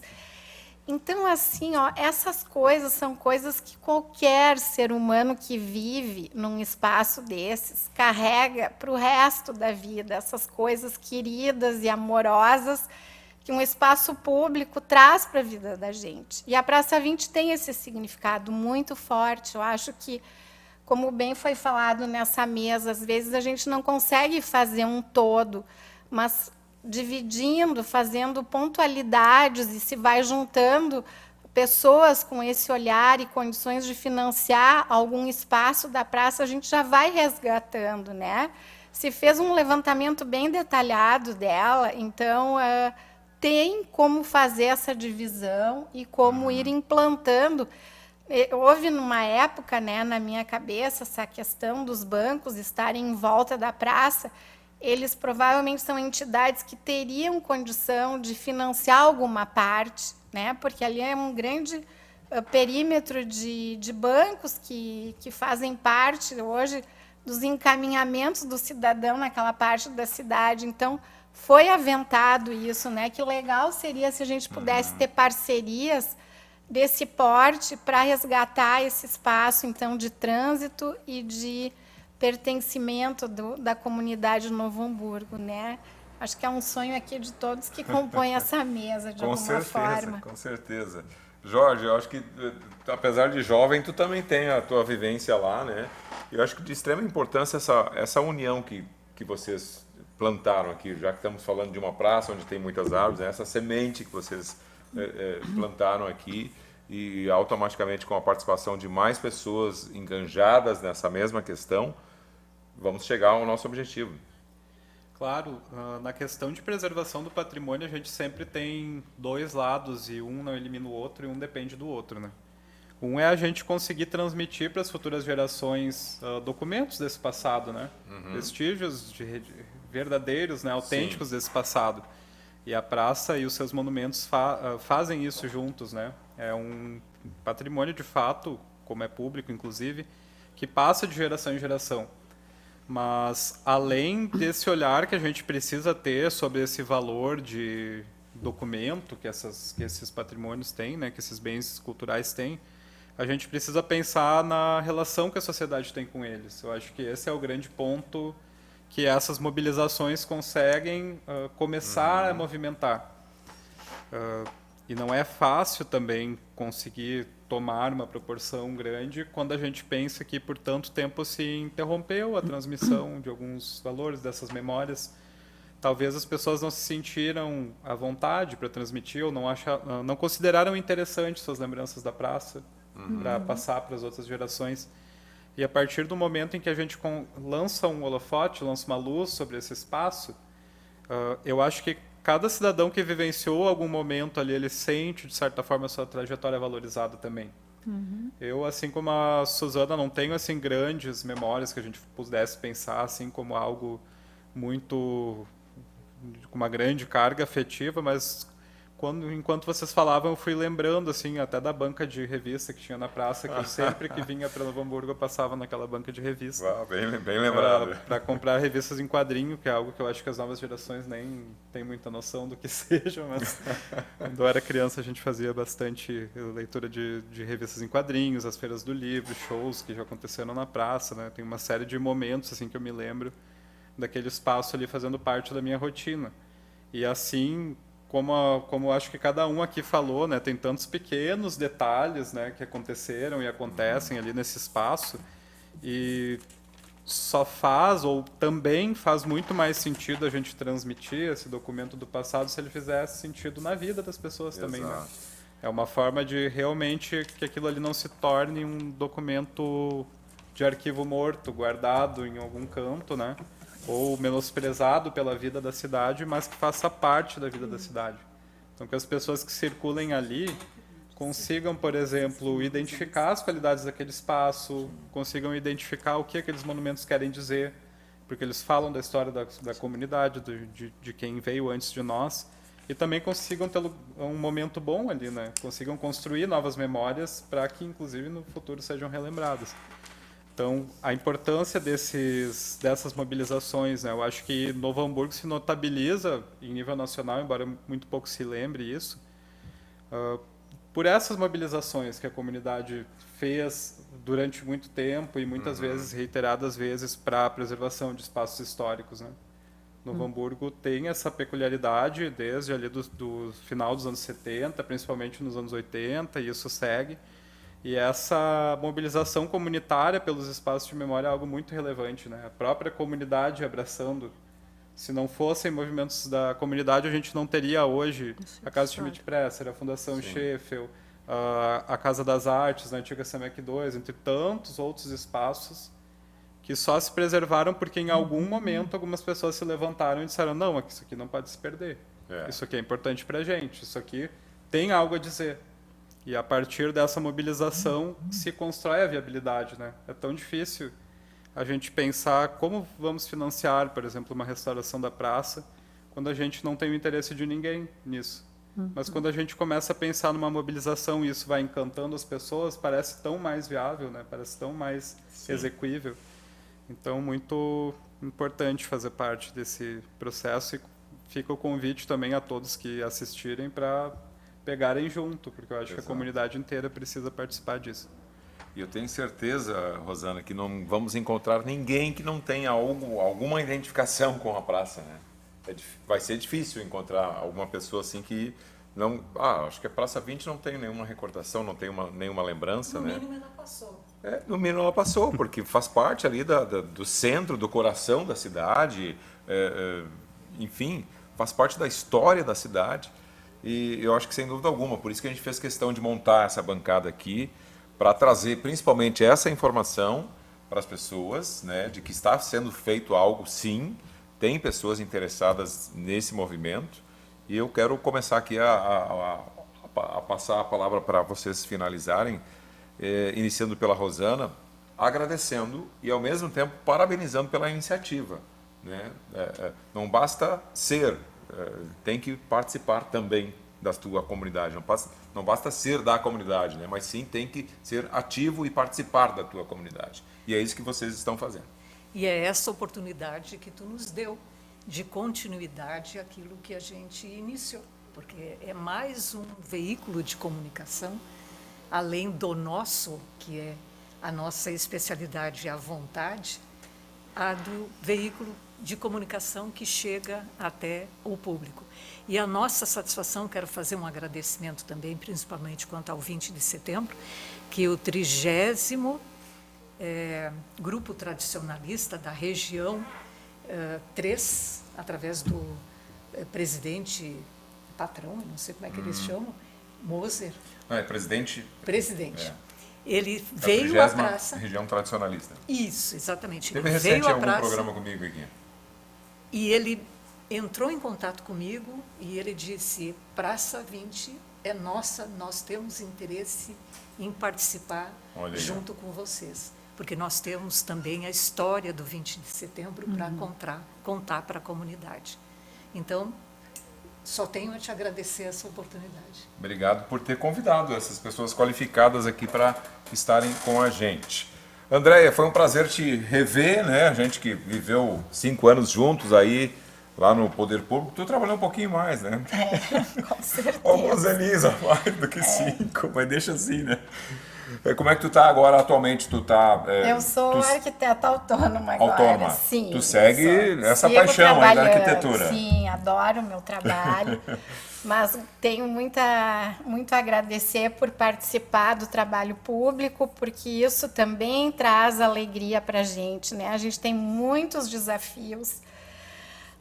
Então, assim, ó, essas coisas são coisas que qualquer ser humano que vive num espaço desses carrega para o resto da vida, essas coisas queridas e amorosas que um espaço público traz para a vida da gente. E a Praça 20 tem esse significado muito forte. Eu acho que, como bem foi falado nessa mesa, às vezes a gente não consegue fazer um todo, mas dividindo, fazendo pontualidades e se vai juntando pessoas com esse olhar e condições de financiar algum espaço da praça, a gente já vai resgatando, né? Se fez um levantamento bem detalhado dela, então tem como fazer essa divisão e como ir implantando. Houve numa época, né, na minha cabeça, essa questão dos bancos estarem em volta da praça. Eles provavelmente são entidades que teriam condição de financiar alguma parte, né? Porque ali é um grande perímetro de bancos que fazem parte hoje dos encaminhamentos do cidadão naquela parte da cidade. Então, foi aventado isso, né? Que legal seria se a gente pudesse ter parcerias desse porte para resgatar esse espaço, então, de trânsito e de pertencimento da comunidade de Novo Hamburgo, né? Acho que é um sonho aqui de todos que compõem essa mesa, de alguma forma. Com certeza. Jorge, eu acho que, apesar de jovem, tu também tem a tua vivência lá, né? Eu acho que de extrema importância essa união que vocês plantaram aqui, já que estamos falando de uma praça onde tem muitas árvores, né? Essa semente que vocês plantaram aqui, e automaticamente com a participação de mais pessoas enganjadas nessa mesma questão, vamos chegar ao nosso objetivo. Claro, na questão de preservação do patrimônio, a gente sempre tem dois lados e um não elimina o outro e um depende do outro, né? Um é a gente conseguir transmitir para as futuras gerações documentos desse passado, né? Vestígios verdadeiros, né? Autênticos desse passado. E a praça e os seus monumentos fazem isso juntos, né? É um patrimônio de fato, como é público, inclusive, que passa de geração em geração. Mas, além desse olhar que a gente precisa ter sobre esse valor de documento que esses patrimônios têm, né, que esses bens culturais têm, a gente precisa pensar na relação que a sociedade tem com eles. Eu acho que esse é o grande ponto que essas mobilizações conseguem começar a movimentar. E não é fácil também conseguir tomar uma proporção grande quando a gente pensa que por tanto tempo se interrompeu a transmissão de alguns valores dessas memórias. Talvez as pessoas não se sentiram à vontade para transmitir ou não consideraram interessante suas lembranças da praça para passar para as outras gerações. E a partir do momento em que a gente lança um holofote, lança uma luz sobre esse espaço, eu acho que cada cidadão que vivenciou algum momento ali, ele sente, de certa forma, a sua trajetória valorizada também. Eu, assim como a Suzana, não tenho assim grandes memórias que a gente pudesse pensar assim como algo muito com uma grande carga afetiva, mas enquanto vocês falavam, eu fui lembrando assim até da banca de revista que tinha na praça, que eu sempre que vinha para Novo Hamburgo eu passava naquela banca de revista. Uau, bem lembrado. Para comprar revistas em quadrinho, que é algo que eu acho que as novas gerações nem têm muita noção do que seja, mas quando eu era criança a gente fazia bastante leitura de revistas em quadrinhos, as feiras do livro, shows que já aconteceram na praça, né? Tem uma série de momentos assim que eu me lembro daquele espaço ali fazendo parte da minha rotina. E assim, como acho que cada um aqui falou, né, tem tantos pequenos detalhes, né, que aconteceram e acontecem ali nesse espaço, e só faz, ou também faz muito mais sentido a gente transmitir esse documento do passado se ele fizesse sentido na vida das pessoas também, né? É uma forma de realmente que aquilo ali não se torne um documento de arquivo morto, guardado em algum canto, né? Ou menosprezado pela vida da cidade, mas que faça parte da vida da cidade. Então, que as pessoas que circulem ali consigam, por exemplo, identificar as qualidades daquele espaço, consigam identificar o que aqueles monumentos querem dizer, porque eles falam da história da comunidade, de quem veio antes de nós, e também consigam ter um momento bom ali, né? Consigam construir novas memórias para que, inclusive, no futuro sejam relembradas. Então, a importância dessas mobilizações, né? Eu acho que Novo Hamburgo se notabiliza em nível nacional, embora muito pouco se lembre isso, por essas mobilizações que a comunidade fez durante muito tempo e muitas vezes, reiteradas vezes, para a preservação de espaços históricos, né? Novo Hamburgo tem essa peculiaridade desde ali do final dos anos 70, principalmente nos anos 80, e isso segue. E essa mobilização comunitária pelos espaços de memória é algo muito relevante, né? A própria comunidade abraçando. Se não fossem movimentos da comunidade, a gente não teria hoje a Casa Schmidt-Presser, a Fundação Sheffield, a Casa das Artes, a antiga SEMEC 2, entre tantos outros espaços que só se preservaram porque em algum momento algumas pessoas se levantaram e disseram: não, isso aqui não pode se perder. Isso aqui é importante para a gente, isso aqui tem algo a dizer. E a partir dessa mobilização se constrói a viabilidade, né? É tão difícil a gente pensar como vamos financiar, por exemplo, uma restauração da praça, quando a gente não tem o interesse de ninguém nisso. Mas quando a gente começa a pensar numa mobilização e isso vai encantando as pessoas, parece tão mais viável, né? Parece tão mais execuível. Então, muito importante fazer parte desse processo, e fica o convite também a todos que assistirem para pegarem junto, porque eu acho que a comunidade inteira precisa participar disso. E eu tenho certeza, Rosana, que não vamos encontrar ninguém que não tenha alguma identificação com a praça, né? Vai ser difícil encontrar alguma pessoa assim que não... acho que a Praça 20 não tem nenhuma recordação, não tem nenhuma lembrança, né? No mínimo ela passou. No mínimo ela passou, porque faz parte ali do centro, do coração da cidade, enfim, faz parte da história da cidade. E eu acho que, sem dúvida alguma, por isso que a gente fez questão de montar essa bancada aqui, para trazer principalmente essa informação para as pessoas, né, de que está sendo feito algo, sim, tem pessoas interessadas nesse movimento, e eu quero começar aqui a passar a palavra para vocês finalizarem, iniciando pela Rosana, agradecendo e, ao mesmo tempo, parabenizando pela iniciativa, né? Não basta ser, tem que participar também da tua comunidade, não basta ser da comunidade, né? Mas sim tem que ser ativo e participar da tua comunidade. E é isso que vocês estão fazendo. E é essa oportunidade que tu nos deu de continuidade àquilo que a gente iniciou, porque é mais um veículo de comunicação, além do nosso, que é a nossa especialidade, a vontade, a do veículo de comunicação que chega até o público. E a nossa satisfação, quero fazer um agradecimento também, principalmente quanto ao 20 de setembro, que o 30º Grupo Tradicionalista da região 3, através do presidente, patrão, não sei como é que eles chamam, Moser. Presidente. Ele veio à praça. Região tradicionalista. Isso, exatamente. Teve recente algum programa comigo aqui. E ele entrou em contato comigo e ele disse: Praça 20 é nossa, nós temos interesse em participar junto com vocês, porque nós temos também a história do 20 de setembro para contar para a comunidade. Então, só tenho a te agradecer essa oportunidade. Obrigado por ter convidado essas pessoas qualificadas aqui para estarem com a gente. Andréia, foi um prazer te rever, né? A gente que viveu 5 anos juntos aí, lá no Poder Público. Tu trabalhou um pouquinho mais, né? Com certeza. Alguns aninhos a mais do que 5, mas deixa assim, né? Como é que tu tá agora atualmente? Tu tá... Eu sou arquiteta autônoma agora. Autônoma. Sim. Tu segue essa sigo paixão aí da arquitetura. Sim, adoro o meu trabalho. Mas tenho muito a agradecer por participar do trabalho público, porque isso também traz alegria para a gente, né? A gente tem muitos desafios.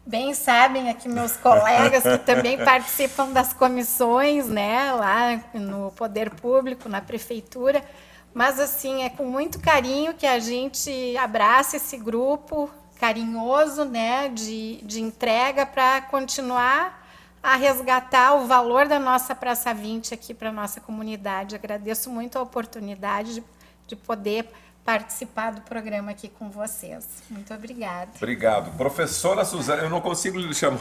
Bem sabem aqui meus colegas que também participam das comissões, né? Lá no Poder Público, na Prefeitura. Mas, assim, é com muito carinho que a gente abraça esse grupo carinhoso, né? De entrega para continuar a resgatar o valor da nossa Praça 20 aqui para a nossa comunidade. Agradeço muito a oportunidade de poder participar do programa aqui com vocês. Muito obrigada. Obrigado. Professora Suzana, eu não consigo lhe chamar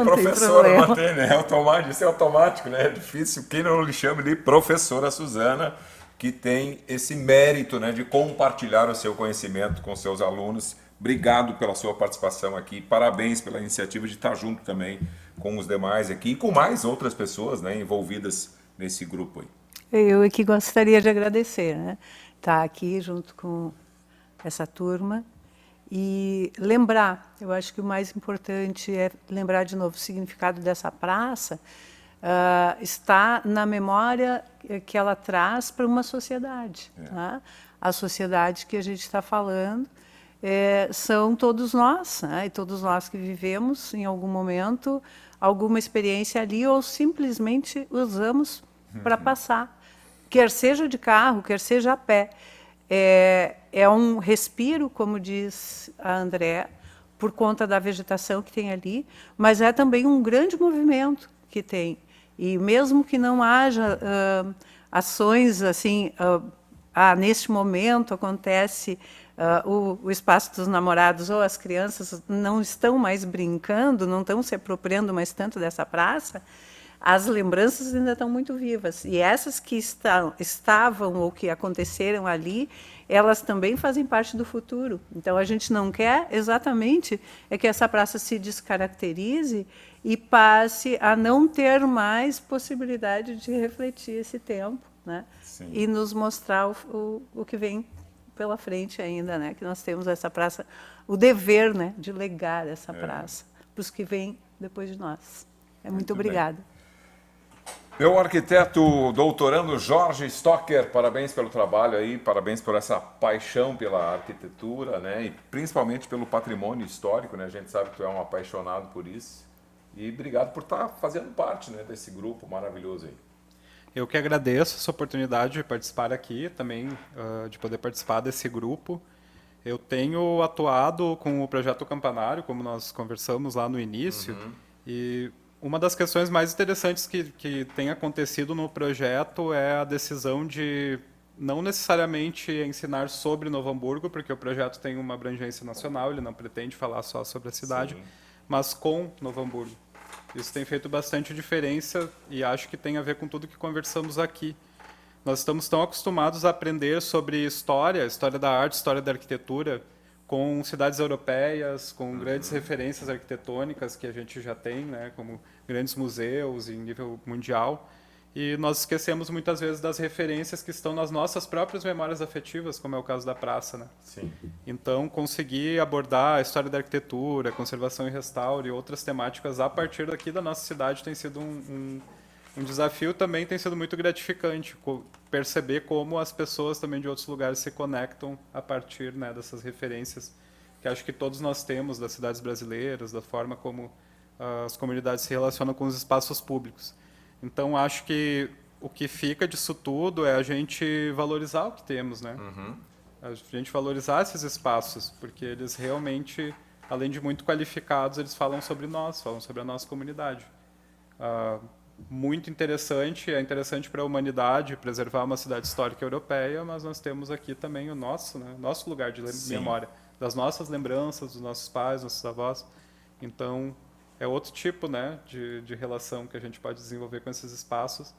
professora, não tem, né? É automático, isso é automático, né? É difícil. Quem não lhe chama de professora Suzana, que tem esse mérito, né, de compartilhar o seu conhecimento com seus alunos. Obrigado pela sua participação aqui. Parabéns pela iniciativa de estar junto também com os demais aqui e com mais outras pessoas, né, envolvidas nesse grupo aí. Eu aqui gostaria de agradecer, né? Estar aqui junto com essa turma e lembrar, eu acho que o mais importante é lembrar de novo o significado dessa praça, está na memória que ela traz para uma sociedade. Tá? A sociedade que a gente está falando são todos nós, né? E todos nós que vivemos em algum momento alguma experiência ali ou simplesmente usamos para passar, quer seja de carro, quer seja a pé. É um respiro, como diz a André, por conta da vegetação que tem ali, mas é também um grande movimento que tem. E mesmo que não haja ações assim, neste momento acontece o espaço dos namorados ou as crianças não estão mais brincando, não estão se apropriando mais tanto dessa praça, as lembranças ainda estão muito vivas. E essas que estavam ou que aconteceram ali, elas também fazem parte do futuro. Então, a gente não quer exatamente que essa praça se descaracterize e passe a não ter mais possibilidade de refletir esse tempo, né? E nos mostrar o que vem pela frente ainda, né? Que nós temos essa praça, o dever, né, de legar essa praça para os que vêm depois de nós. Muito obrigada. Meu arquiteto doutorando Jorge Stocker, parabéns pelo trabalho aí, parabéns por essa paixão pela arquitetura, né? E principalmente pelo patrimônio histórico, né? A gente sabe que tu é um apaixonado por isso. E obrigado por estar fazendo parte, né, desse grupo maravilhoso aí. Eu que agradeço essa oportunidade de participar aqui, também de poder participar desse grupo. Eu tenho atuado com o Projeto Campanário, como nós conversamos lá no início, e uma das questões mais interessantes que tem acontecido no projeto é a decisão de não necessariamente ensinar sobre Novo Hamburgo, porque o projeto tem uma abrangência nacional, ele não pretende falar só sobre a cidade, mas com Novo Hamburgo. Isso tem feito bastante diferença e acho que tem a ver com tudo que conversamos aqui. Nós estamos tão acostumados a aprender sobre história da arte, história da arquitetura, com cidades europeias, com grandes referências arquitetônicas que a gente já tem, né, como grandes museus em nível mundial. E nós esquecemos muitas vezes das referências que estão nas nossas próprias memórias afetivas, como é o caso da praça, né? Sim. Então, conseguir abordar a história da arquitetura, conservação e restauro e outras temáticas a partir daqui da nossa cidade tem sido um desafio, também tem sido muito gratificante perceber como as pessoas também de outros lugares se conectam a partir, né, dessas referências que acho que todos nós temos das cidades brasileiras, da forma como as comunidades se relacionam com os espaços públicos. Então, acho que o que fica disso tudo é a gente valorizar o que temos, né? A gente valorizar esses espaços, porque eles realmente, além de muito qualificados, eles falam sobre nós, falam sobre a nossa comunidade. Muito interessante, é interessante para a humanidade preservar uma cidade histórica europeia, mas nós temos aqui também o nosso, né, nosso lugar de memória, das nossas lembranças, dos nossos pais, nossos avós. Então, é outro tipo, né, de relação que a gente pode desenvolver com esses espaços.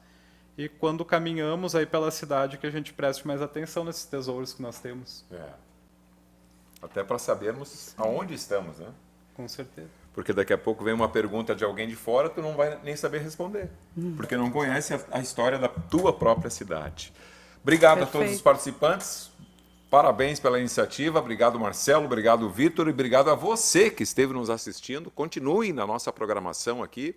E quando caminhamos aí pela cidade, que a gente preste mais atenção nesses tesouros que nós temos. Até para sabermos aonde estamos, né? Com certeza. Porque daqui a pouco vem uma pergunta de alguém de fora, tu não vai nem saber responder. Porque não conhece a história da tua própria cidade. Obrigado a Perfeito. todos os participantes. Parabéns pela iniciativa. Obrigado, Marcelo. Obrigado, Vitor. E obrigado a você que esteve nos assistindo. Continue na nossa programação aqui.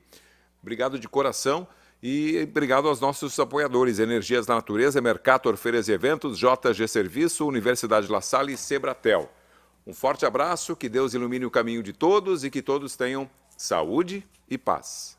Obrigado de coração. E obrigado aos nossos apoiadores, Energias da Natureza, Mercator Feiras e Eventos, JG Serviço, Universidade La Salle e Sebratel. Um forte abraço, que Deus ilumine o caminho de todos e que todos tenham saúde e paz.